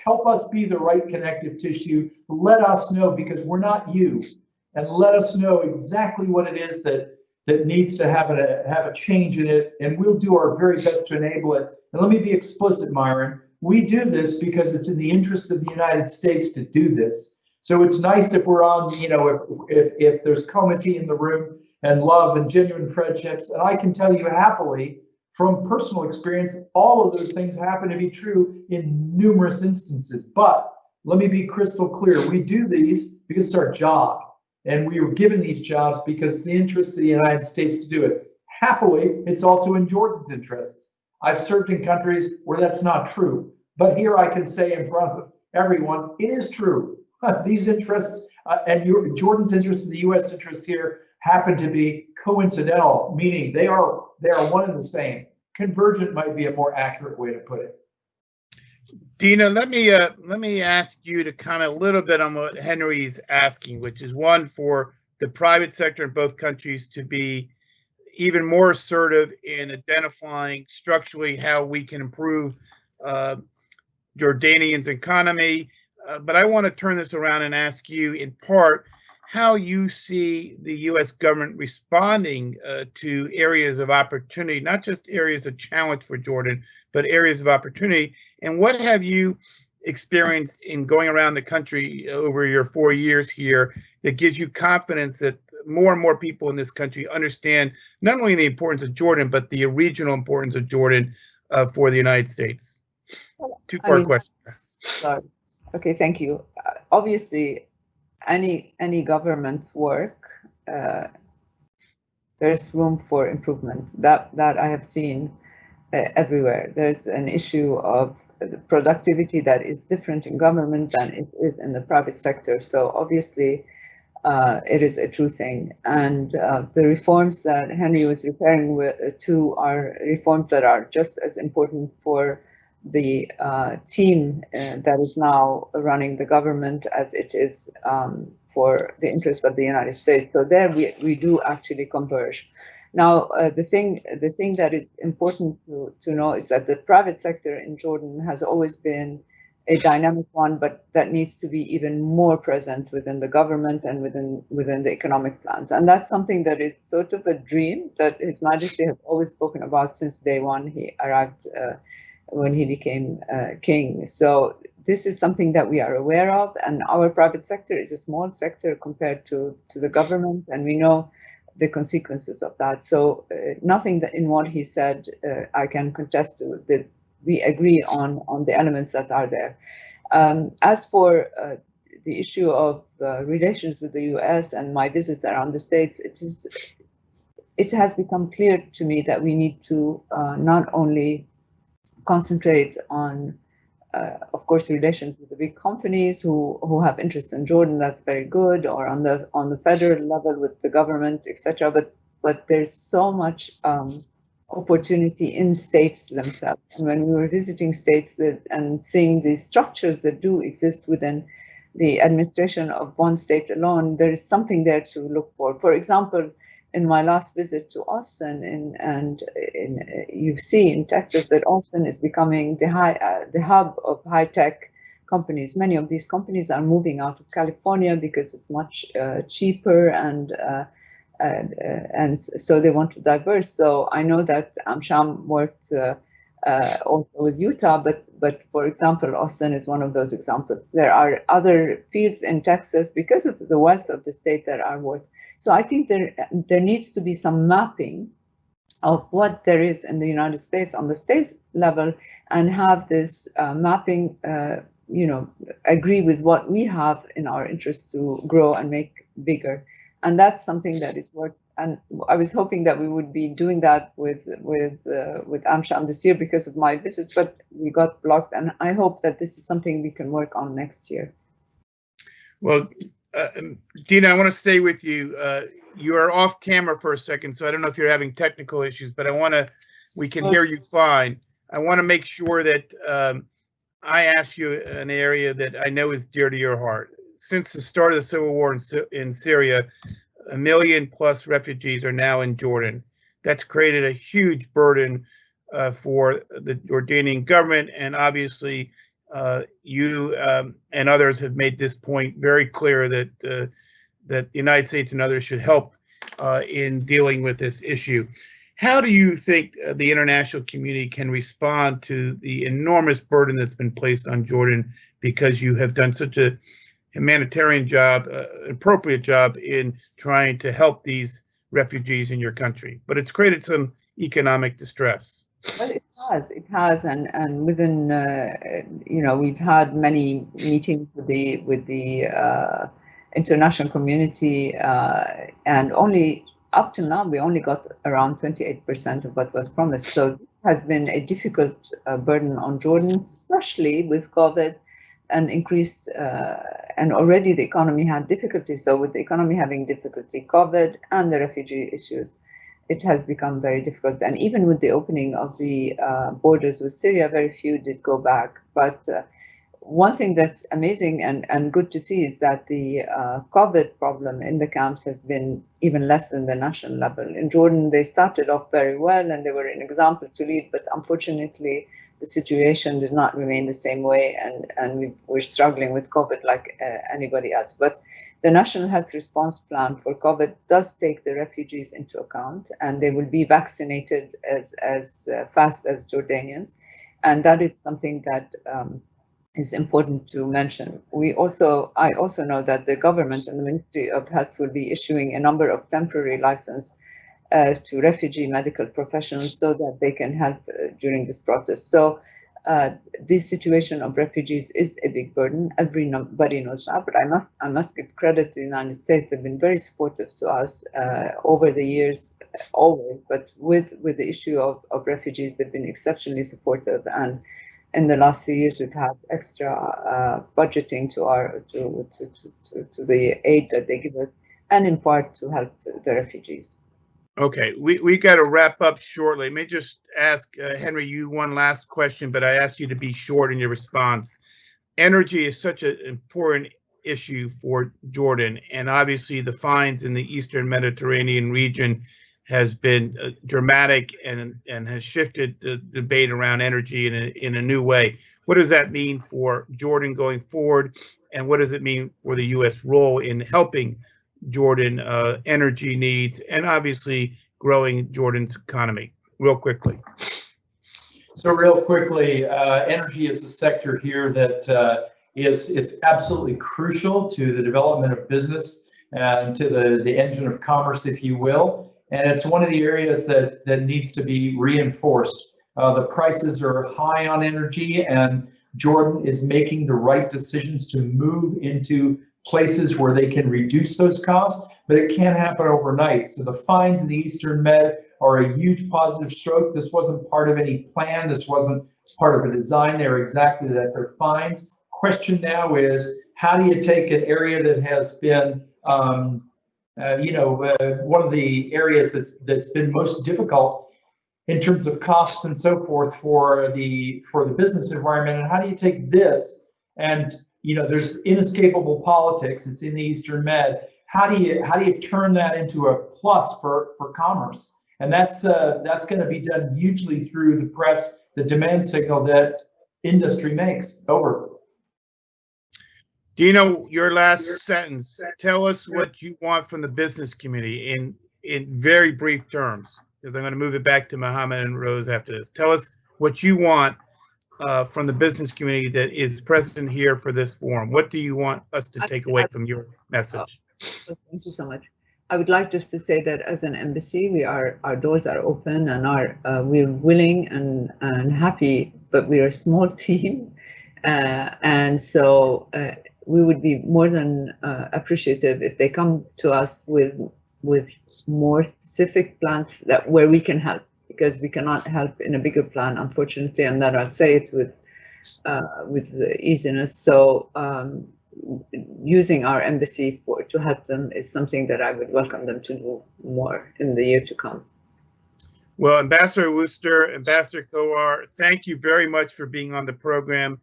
help us be the right connective tissue. Let us know, because we're not you, and let us know exactly what it is that needs to have a change in it, and we'll do our very best to enable it. And let me be explicit, Myron. We do this because it's in the interest of the United States to do this. So it's nice if we're on, if there's comity in the room and love and genuine friendships. And I can tell you happily, from personal experience, all of those things happen to be true in numerous instances. But let me be crystal clear. We do these because it's our job. And we were given these jobs because it's the interest of the United States to do it. Happily, it's also in Jordan's interests. I've served in countries where that's not true. But here I can say in front of everyone, it is true. These interests and Jordan's interests and the US interests here happen to be coincidental, meaning they are one and the same. Convergent might be a more accurate way to put it. Dina, let me ask you to comment a little bit on what Henry's asking, which is one, for the private sector in both countries to be even more assertive in identifying structurally how we can improve Jordanians' economy. But I want to turn this around and ask you, in part, how you see the U.S. government responding to areas of opportunity, not just areas of challenge for Jordan, but areas of opportunity. And what have you experienced in going around the country over your 4 years here that gives you confidence that more and more people in this country understand not only the importance of Jordan, but the regional importance of Jordan for the United States? Two-part question. Sorry. Okay, thank you. Obviously, any government work, there's room for improvement. That I have seen everywhere. There's an issue of productivity that is different in government than it is in the private sector. So obviously, it is a true thing. And the reforms that Henry was referring to are reforms that are just as important for the team that is now running the government as it is for the interests of the United States. So there we do actually converge. Now, the thing that is important to know is that the private sector in Jordan has always been a dynamic one, but that needs to be even more present within the government and within the economic plans. And that's something that is sort of a dream that His Majesty has always spoken about since day one he arrived, when he became king. So this is something that we are aware of, and our private sector is a small sector compared to the government, and we know the consequences of that. So nothing that in what he said I can contest to, that we agree on the elements that are there. As for the issue of relations with the US and my visits around the States, it has become clear to me that we need to not only concentrate on, of course, relations with the big companies who have interests in Jordan. That's very good, or on the federal level with the government, etc. But there's so much opportunity in states themselves. And when we were visiting states and seeing the structures that do exist within the administration of one state alone, there is something there to look for. For example, in my last visit to Austin, you see in Texas that Austin is becoming the hub of high-tech companies. Many of these companies are moving out of California because it's much cheaper, and so they want to diverse. So I know that Amsham worked also with Utah, but for example, Austin is one of those examples. There are other fields in Texas because of the wealth of the state that are worth. So I think there needs to be some mapping of what there is in the United States on the state level, and have this mapping, agree with what we have in our interest to grow and make bigger. And that's something that is worth and I was hoping that we would be doing that with AmSham this year because of my visits, but we got blocked, and I hope that this is something we can work on next year. Well, Dina, I want to stay with you. You are off camera for a second, so I don't know if you're having technical issues, but we can hear you fine. I want to make sure that I ask you an area that I know is dear to your heart. Since the start of the civil war in Syria, 1 million plus refugees are now in Jordan. That's created a huge burden for the Jordanian government, and obviously you and others have made this point very clear that the United States and others should help in dealing with this issue. How do you think the international community can respond to the enormous burden that's been placed on Jordan, because you have done such a humanitarian job, appropriate job in trying to help these refugees in your country, but it's created some economic distress? Well, it has, and within we've had many meetings with the international community, and only up to now we only got around 28% of what was promised. So it has been a difficult burden on Jordan, especially with COVID and increased, and already the economy had difficulty. So with the economy having difficulty, COVID and the refugee issues, it has become very difficult. And even with the opening of the borders with Syria, very few did go back. But one thing that's amazing and good to see is that the COVID problem in the camps has been even less than the national level. In Jordan, they started off very well and they were an example to lead, but unfortunately, the situation did not remain the same way, and we're struggling with COVID like anybody else. But the National Health Response Plan for COVID does take the refugees into account, and they will be vaccinated as fast as Jordanians, and that is something that is important to mention. I also know that the government and the Ministry of Health will be issuing a number of temporary licenses to refugee medical professionals so that they can help during this process. So this situation of refugees is a big burden. Everybody knows that, but I must give credit to the United States. They've been very supportive to us over the years, always. But with the issue of refugees, they've been exceptionally supportive. And in the last few years, we've had extra budgeting to the aid that they give us, and in part to help the refugees. Okay, we got to wrap up shortly. Let me just ask Henry, you one last question, but I ask you to be short in your response. Energy is such an important issue for Jordan, and obviously the fines in the Eastern Mediterranean region has been dramatic and has shifted the debate around energy in a new way. What does that mean for Jordan going forward, and what does it mean for the U.S. role in helping Jordan energy needs and obviously growing Jordan's economy? Real quickly. So real quickly, energy is a sector here that is absolutely crucial to the development of business and to the engine of commerce, if you will. And it's one of the areas that needs to be reinforced. The prices are high on energy, and Jordan is making the right decisions to move into places where they can reduce those costs, but it can't happen overnight. So the fines in the Eastern Med are a huge positive stroke. This wasn't part of any plan. This wasn't part of a design. They're exactly that. They're fines. Question now is, how do you take an area that has been one of the areas that's been most difficult in terms of costs and so forth for the business environment, and how do you take this and there's inescapable politics. It's in the Eastern Med. How do you turn that into a plus for commerce? And that's going to be done hugely through the press, the demand signal that industry makes. Over. Dina, your last sentence. Tell us what you want from the business community in very brief terms, because I'm going to move it back to Mohammed and Rose after this. Tell us what you want from the business community that is present here for this forum. What do you want us to take away from your message? Thank you so much. I would like just to say that as an embassy, our doors are open, and we're willing and happy, but we're a small team, and so we would be more than appreciative if they come to us with with more specific plans where we can help, because we cannot help in a bigger plan, unfortunately, and then I'll say it with the easiness. So using our embassy to help them is something that I would welcome them to do more in the year to come. Well, Ambassador Wooster, Ambassador Kawar, thank you very much for being on the program.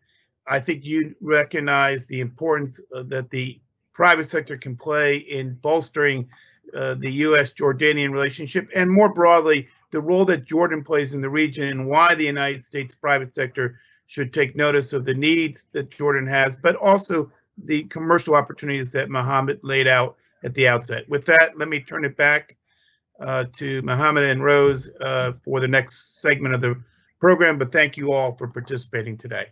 I think you recognize the importance that the private sector can play in bolstering the U.S.-Jordanian relationship, and more broadly, the role that Jordan plays in the region and why the United States private sector should take notice of the needs that Jordan has, but also the commercial opportunities that Mohammed laid out at the outset. With that, let me turn it back to Mohammed and Rose for the next segment of the program, but thank you all for participating today.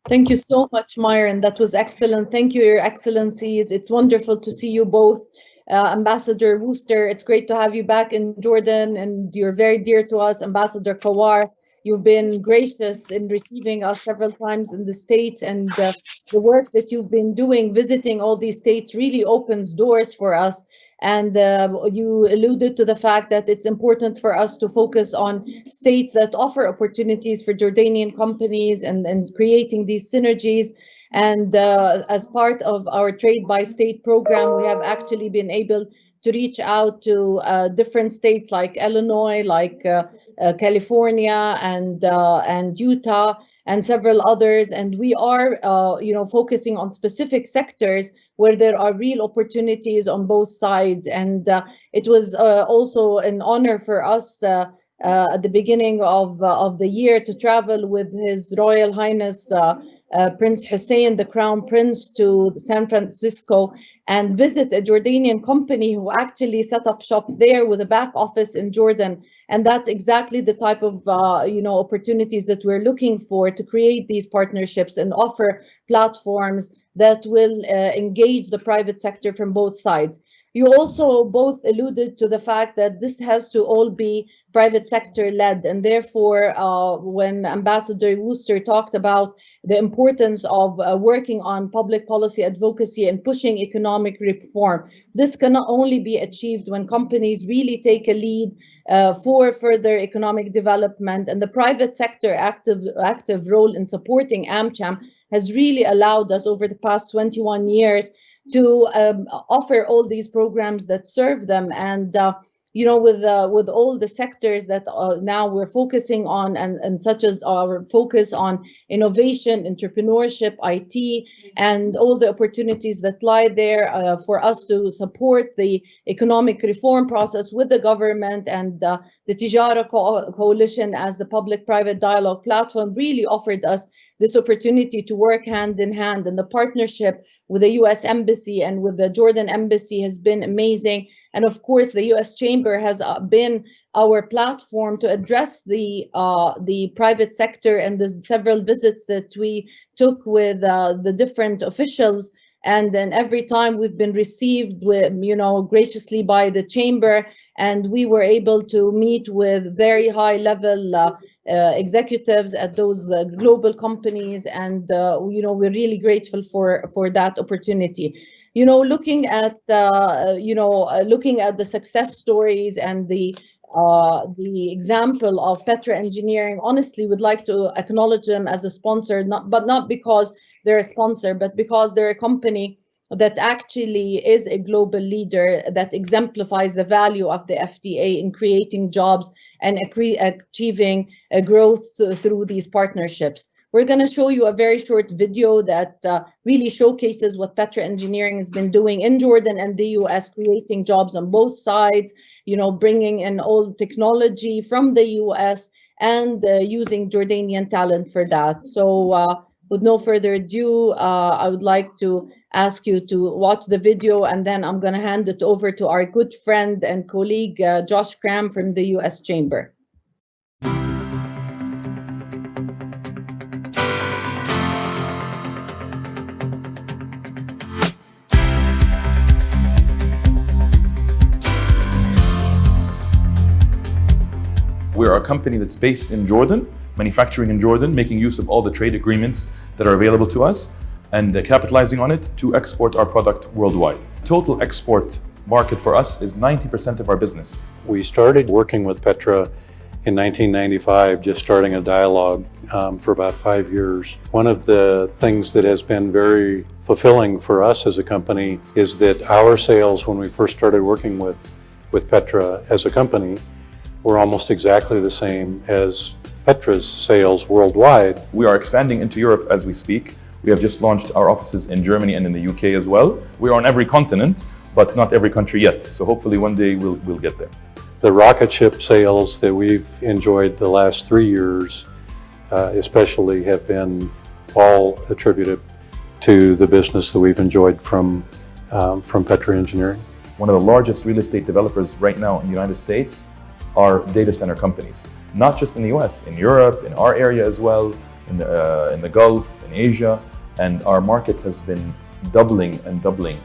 Thank you so much, Myron. That was excellent. Thank you, Your Excellencies. It's wonderful to see you both. Ambassador Wooster, it's great to have you back in Jordan, and you're very dear to us. Ambassador Kawar, you've been gracious in receiving us several times in the States, and the work that you've been doing, visiting all these states, really opens doors for us. And you alluded to the fact that it's important for us to focus on states that offer opportunities for Jordanian companies and creating these synergies. And as part of our Trade by State program, we have actually been able to reach out to different states like Illinois, like California, and Utah, and several others. And we are, focusing on specific sectors where there are real opportunities on both sides. And it was also an honor for us at the beginning of the year to travel with His Royal Highness Prince Hussein, the Crown Prince, to San Francisco and visit a Jordanian company who actually set up shop there with a back office in Jordan. And that's exactly the type of opportunities that we're looking for, to create these partnerships and offer platforms that will engage the private sector from both sides. You also both alluded to the fact that this has to all be private sector led, and therefore when Ambassador Wooster talked about the importance of working on public policy advocacy and pushing economic reform, this can not only be achieved when companies really take a lead for further economic development, and the private sector active role in supporting AmCham has really allowed us over the past 21 years to offer all these programs that serve them. And with all the sectors that now we're focusing on, and such as our focus on innovation, entrepreneurship, IT, and all the opportunities that lie there for us to support the economic reform process with the government, and the Tijara Coalition as the public-private dialogue platform really offered us this opportunity to work hand in hand. And the partnership with the U.S. Embassy and with the Jordan Embassy has been amazing. And of course, the U.S. Chamber has been our platform to address the private sector, and the several visits that we took with the different officials. And then every time we've been received with, graciously by the Chamber, and we were able to meet with very high level executives at those global companies. And, we're really grateful for that opportunity. Looking at the success stories and the example of Petra Engineering, honestly, would like to acknowledge them as a sponsor, not because they're a sponsor, but because they're a company that actually is a global leader that exemplifies the value of the FTA in creating jobs and achieving growth through these partnerships. We're going to show you a very short video that really showcases what Petra Engineering has been doing in Jordan and the US, creating jobs on both sides, bringing in all technology from the US and using Jordanian talent for that. So with no further ado, I would like to ask you to watch the video, and then I'm going to hand it over to our good friend and colleague, Josh Cram from the US Chamber. We're a company that's based in Jordan, manufacturing in Jordan, making use of all the trade agreements that are available to us. and capitalizing on it to export our product worldwide. Total export market for us is 90% of our business. We started working with Petra in 1995, just starting a dialogue for about 5 years. One of the things that has been very fulfilling for us as a company is that our sales, when we first started working with Petra as a company, were almost exactly the same as Petra's sales worldwide. We are expanding into Europe as we speak. We have just launched our offices in Germany and in the UK as well. We are on every continent, but not every country yet. So hopefully one day we'll get there. The rocket ship sales that we've enjoyed the last 3 years, especially, have been all attributed to the business that we've enjoyed from Petra Engineering. One of the largest real estate developers right now in the United States are data center companies, not just in the US, in Europe, in our area as well, in the Gulf, in Asia, and our market has been doubling and doubling.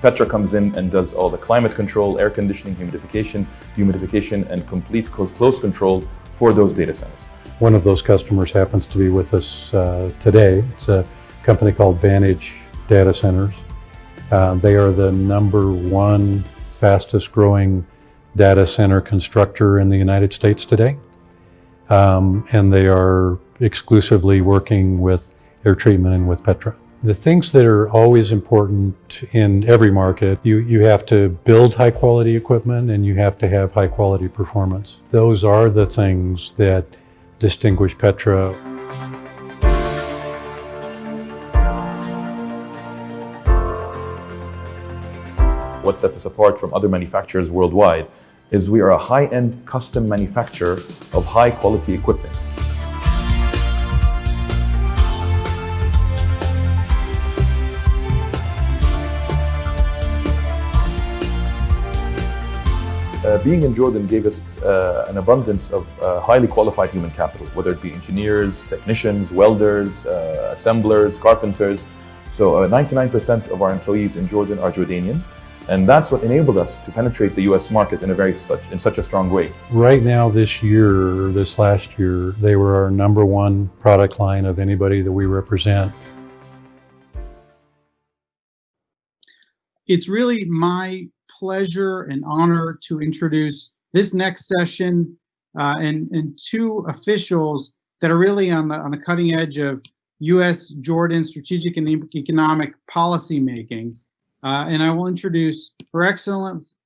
Petra comes in and does all the climate control, air conditioning, humidification, and complete close control for those data centers. One of those customers happens to be with us today. It's a company called Vantage Data Centers. They are the #1 fastest growing data center constructor in the United States today. And they are exclusively working with air treatment and with Petra. The things that are always important in every market, you have to build high quality equipment and you have to have high quality performance. Those are the things that distinguish Petra. What sets us apart from other manufacturers worldwide is we are a high-end custom manufacturer of high-quality equipment. Being in Jordan gave us an abundance of highly qualified human capital, whether it be engineers, technicians, welders, assemblers, carpenters. So 99% of our employees in Jordan are Jordanian. And that's what enabled us to penetrate the US market in such a strong way. Right now, this last year, they were our #1 product line of anybody that we represent. It's really my pleasure and honor to introduce this next session and two officials that are really on the cutting edge of US-Jordan strategic and economic policy making. And I will introduce Her Excellency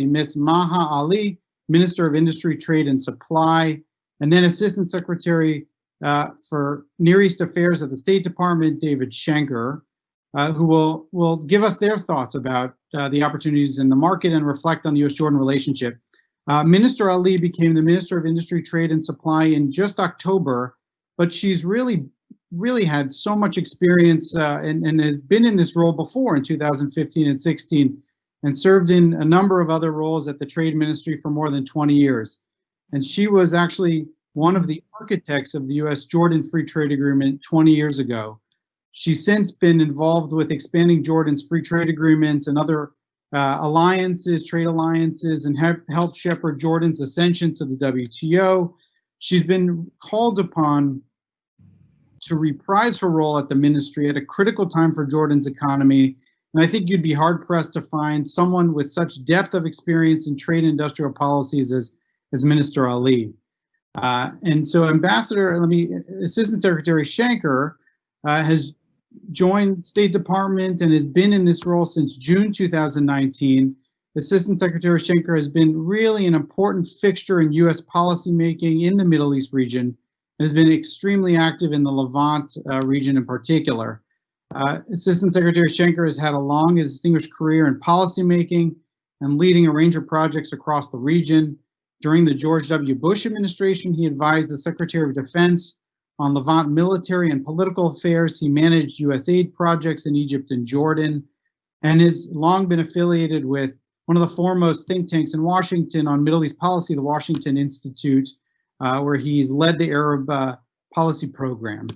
Miss Maha Ali, Minister of Industry, Trade and Supply, and then Assistant Secretary for Near East Affairs at the State Department, David Schenker, who will give us their thoughts about the opportunities in the market and reflect on the US-Jordan relationship. Minister Ali became the Minister of Industry, Trade and Supply in just October, but she's really had so much experience and has been in this role before in 2015 and 16 and served in a number of other roles at the Trade Ministry for more than 20 years. And she was actually one of the architects of the US-Jordan Free Trade Agreement 20 years ago. She's since been involved with expanding Jordan's free trade agreements and other trade alliances, and helped shepherd Jordan's ascension to the WTO. She's been called upon to reprise her role at the ministry at a critical time for Jordan's economy. And I think you'd be hard pressed to find someone with such depth of experience in trade and industrial policies as Minister Ali. And so Assistant Secretary Schenker has joined State Department and has been in this role since June 2019. Assistant Secretary Schenker has been really an important fixture in US policymaking in the Middle East region and has been extremely active in the Levant region in particular. Assistant Secretary Schenker has had a long and distinguished career in policymaking and leading a range of projects across the region. During the George W. Bush administration, he advised the Secretary of Defense on Levant military and political affairs. He managed USAID projects in Egypt and Jordan, and has long been affiliated with one of the foremost think tanks in Washington on Middle East policy, the Washington Institute, where he's led the Arab policy program.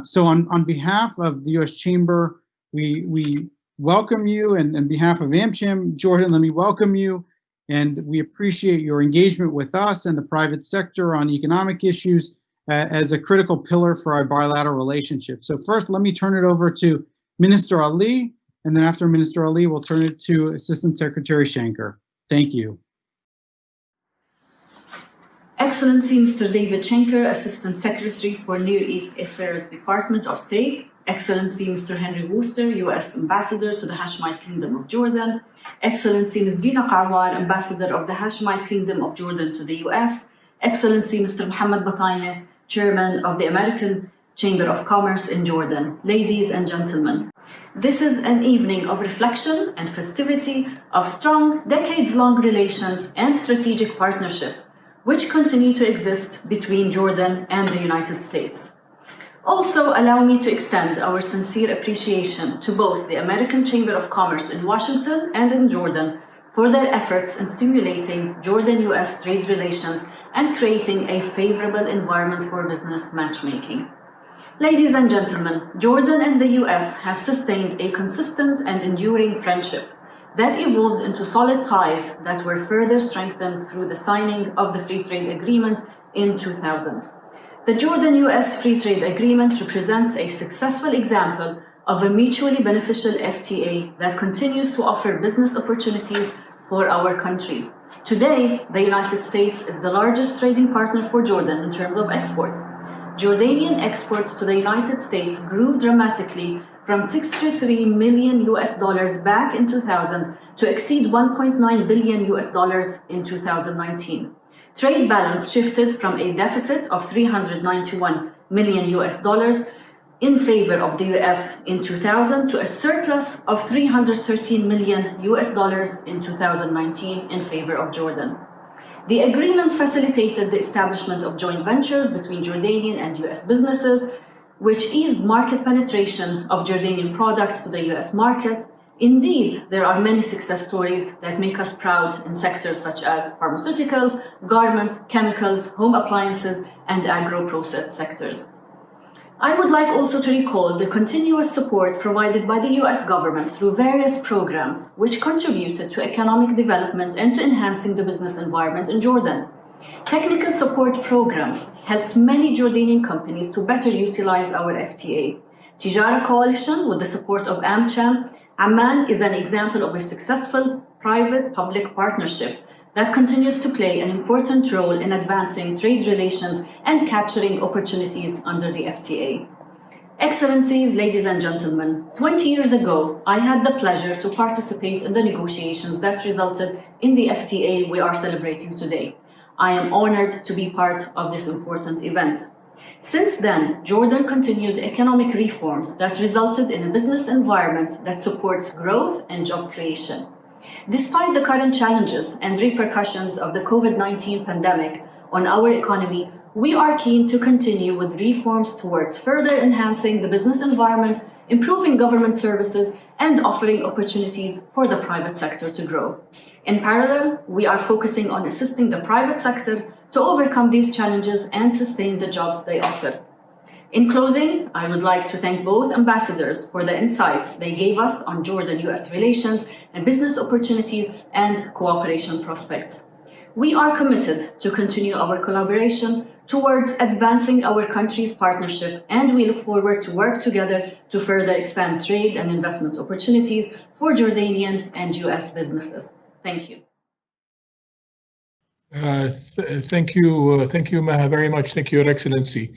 So on behalf of the US Chamber, we welcome you, and on behalf of AmCham Jordan, let me welcome you, and we appreciate your engagement with us and the private sector on economic issues, as a critical pillar for our bilateral relationship. So first, let me turn it over to Minister Ali, and then after Minister Ali, we'll turn it to Assistant Secretary Shanker. Thank you. Excellency Mr. David Shanker, Assistant Secretary for Near East Affairs, Department of State. Excellency Mr. Henry Wooster, U.S. Ambassador to the Hashemite Kingdom of Jordan. Excellency Ms. Dina Kawar, Ambassador of the Hashemite Kingdom of Jordan to the U.S. Excellency Mr. Mohammed Batayne, Chairman of the American Chamber of Commerce in Jordan. Ladies and gentlemen, this is an evening of reflection and festivity of strong, decades-long relations and strategic partnership, which continue to exist between Jordan and the United States. Also, allow me to extend our sincere appreciation to both the American Chamber of Commerce in Washington and in Jordan for their efforts in stimulating Jordan-US trade relations and creating a favorable environment for business matchmaking. Ladies and gentlemen, Jordan and the US have sustained a consistent and enduring friendship that evolved into solid ties that were further strengthened through the signing of the Free Trade Agreement in 2000. The Jordan-US Free Trade Agreement represents a successful example of a mutually beneficial FTA that continues to offer business opportunities for our countries. Today, the United States is the largest trading partner for Jordan in terms of exports. Jordanian exports to the United States grew dramatically from $63 million back in 2000 to exceed $1.9 billion in 2019. Trade balance shifted from a deficit of $391 million in favor of the US in 2000 to a surplus of $313 million in 2019 in favor of Jordan. The agreement facilitated the establishment of joint ventures between Jordanian and US businesses, which eased market penetration of Jordanian products to the US market. Indeed, there are many success stories that make us proud in sectors such as pharmaceuticals, garment, chemicals, home appliances, and agro-processed sectors. I would like also to recall the continuous support provided by the US government through various programs which contributed to economic development and to enhancing the business environment in Jordan. Technical support programs helped many Jordanian companies to better utilize our FTA. Tijara Coalition, with the support of AmCham, Amman is an example of a successful private-public partnership that continues to play an important role in advancing trade relations and capturing opportunities under the FTA. Excellencies, ladies and gentlemen, 20 years ago, I had the pleasure to participate in the negotiations that resulted in the FTA we are celebrating today. I am honored to be part of this important event. Since then, Jordan continued economic reforms that resulted in a business environment that supports growth and job creation. Despite the current challenges and repercussions of the COVID-19 pandemic on our economy, we are keen to continue with reforms towards further enhancing the business environment, improving government services, and offering opportunities for the private sector to grow. In parallel, we are focusing on assisting the private sector to overcome these challenges and sustain the jobs they offer. In closing, I would like to thank both ambassadors for the insights they gave us on Jordan-US relations and business opportunities and cooperation prospects. We are committed to continue our collaboration towards advancing our country's partnership, and we look forward to work together to further expand trade and investment opportunities for Jordanian and US businesses. Thank you. Thank you, Maha, very much. Thank you, Your Excellency.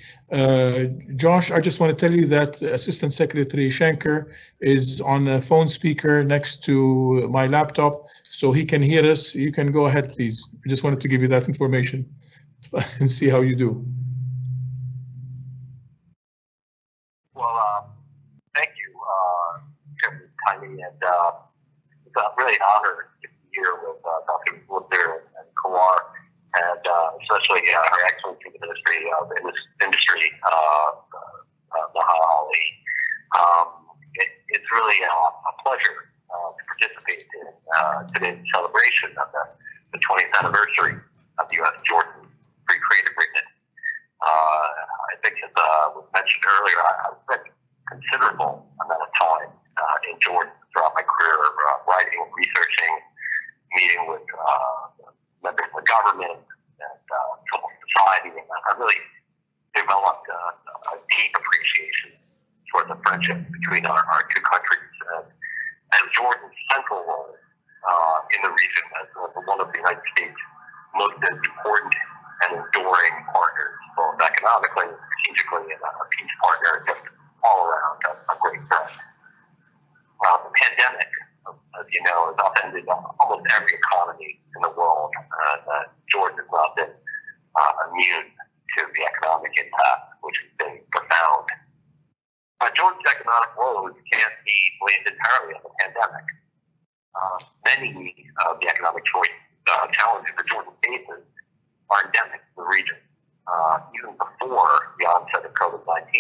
Josh, I just want to tell you that Assistant Secretary Shanker is on a phone speaker next to my laptop, so he can hear us. You can go ahead, please. I just wanted to give you that information and see how you do. Well, thank you, Chairman Tiny, and it's really an honor to be here with Dr. Wooster and Kawar, and especially Her Excellency the Ministry of Industry, Maha Ali. It's really a pleasure to participate in today's celebration of the 20th anniversary of the U.S.-Jordan Free Trade Agreement. I think, as was mentioned earlier, I've spent considerable amount of time in Jordan throughout my career, writing, researching, meeting with members of the government and civil society, and I really have developed a deep appreciation for the friendship between our two countries, and Jordan's central role in the region as one of the United States' most important and enduring partners, both economically and strategically, and a peace partner, just all around a great friend. The pandemic, as you know, has upended almost every economy in the world, and Jordan has not been immune to the economic impact, which has been profound. Jordan's economic woes can't be blamed entirely on the pandemic. Many of the economic challenges that Jordan faces are endemic to the region. Even before the onset of COVID-19,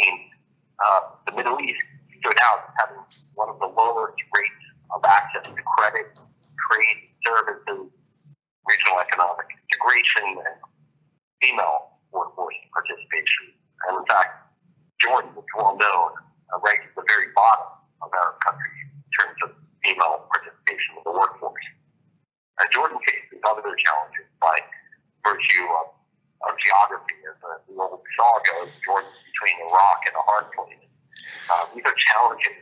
the Middle East stood out as having one of the lowest rates of access to credit, trade, services, regional economic integration, and female workforce participation. And in fact, Jordan, which is well known, ranks at the very bottom of our country in terms of female participation in the workforce. And Jordan faces other challenges by virtue of geography. As the old saw goes, Jordan's between a rock and a hard place. These are challenges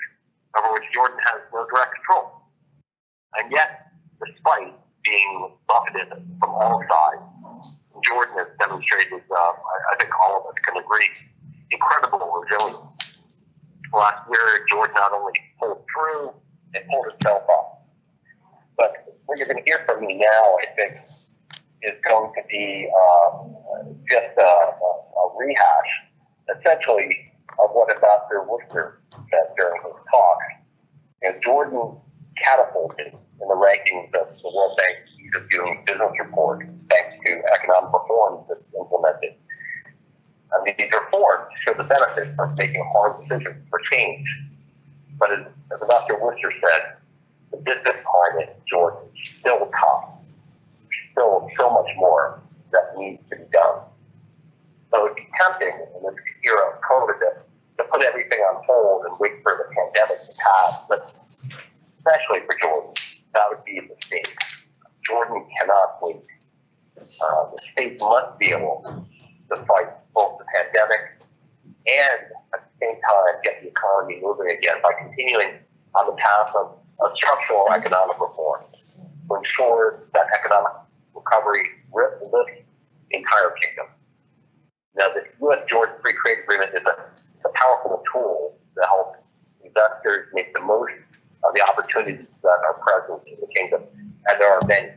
over which Jordan has no direct control. And yet, despite being buffeted from all sides, Jordan has demonstrated, I think all of us can agree, incredible resilience. Last year, Jordan not only pulled through, it pulled itself up. But what you're going to hear from me now, I think, is going to be just a rehash, essentially, of what Ambassador Worcester said during his talk. And Jordan catapulted in the rankings of the World Bank's Ease of Doing Business report, thanks to economic reforms that's implemented. And these reforms show the benefits of making hard decisions for change. But as Ambassador Worcester said, the business climate in Jordan is still tough. Still so much more that needs to be done. So it'd be tempting in this era of COVID to put everything on hold and wait for the pandemic to pass, but especially for Jordan, that would be a mistake. Jordan cannot wait. The state must be able to fight both the pandemic and at the same time get the economy moving again by continuing on the path of structural economic reform to ensure that economic recovery lifts the entire kingdom. Now, the U.S.-Jordan Free Trade Agreement is a powerful tool to help investors make the most of the opportunities that are present in the kingdom, and there are many.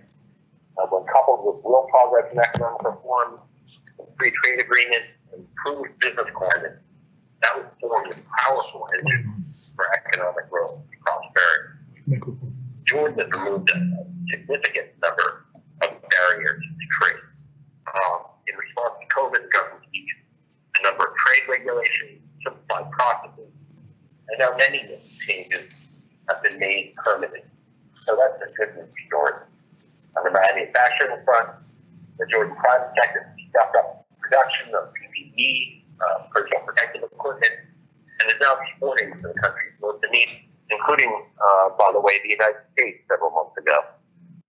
When coupled with real progress in economic reform, the free trade agreement, and improved business climate, that would form a powerful engine for economic growth and prosperity. Jordan has removed a significant number of barriers to trade. In response to COVID, the government eased a number of trade regulations, simplified processes, and now many of these changes have been made permanent. So that's a good news story. On the manufacturing front, the Jordan private sector stepped up production of PPE, personal protective equipment, and is now exporting to the countries most in need, including, by the way, the United States several months ago.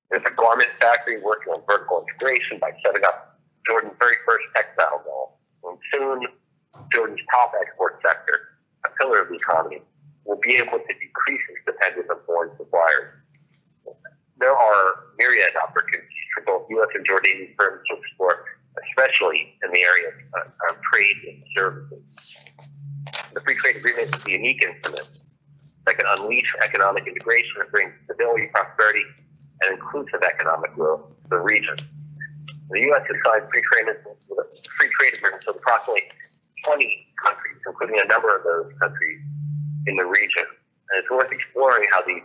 There's a garment factory working on vertical integration by setting up Jordan's very first textile mill. And soon, Jordan's top export sector, a pillar of the economy, will be able to decrease its dependence on foreign suppliers. There are myriad opportunities for both U.S. and Jordanian firms to explore, especially in the area of trade and services. The Free Trade Agreement is a unique instrument that can unleash economic integration and bring stability, prosperity, and inclusive economic growth to the region. The U.S. has signed free trade agreements with approximately 20 countries, including a number of those countries in the region. And it's worth exploring how these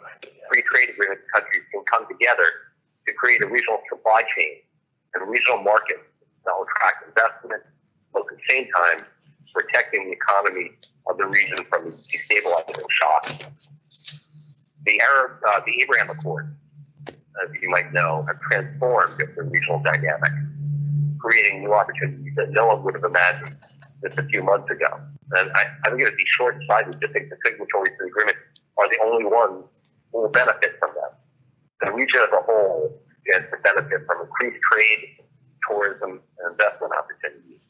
free trade agreement countries can come together to create a regional supply chain and regional market that will attract investment, but at the same time protecting the economy of the region from destabilizing shocks. The Abraham Accords, as you might know, have transformed the regional dynamic, creating new opportunities that no one would have imagined just a few months ago. And I think it would be short-sighted to think the signatories to the agreement are the only ones who will benefit from them. The region as a whole stands to benefit from increased trade, tourism, and investment opportunities.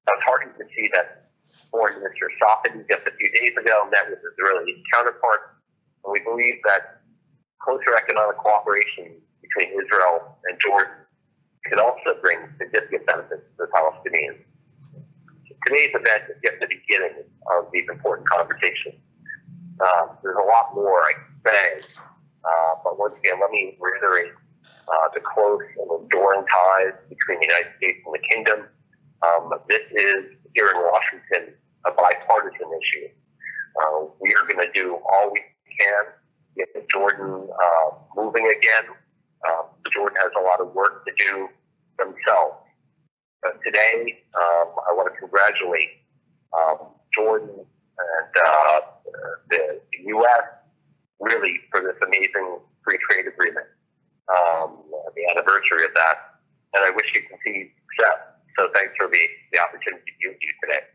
I was heartened to see that Foreign Minister Safin just a few days ago met with his Israeli counterpart, and we believe that closer economic cooperation between Israel and Jordan could also bring significant benefits to the Palestinians. Today's event is just the beginning of these important conversations. There's a lot more I can say, but once again, let me reiterate the close and enduring ties between the United States and the Kingdom. This is, here in Washington, a bipartisan issue. We are going to do all we can to get Jordan moving again. Jordan has a lot of work to do themselves. But today, I want to congratulate Jordan and the U.S. really for this amazing free trade agreement, the anniversary of that. And I wish you continued success. So thanks for the opportunity to use you today.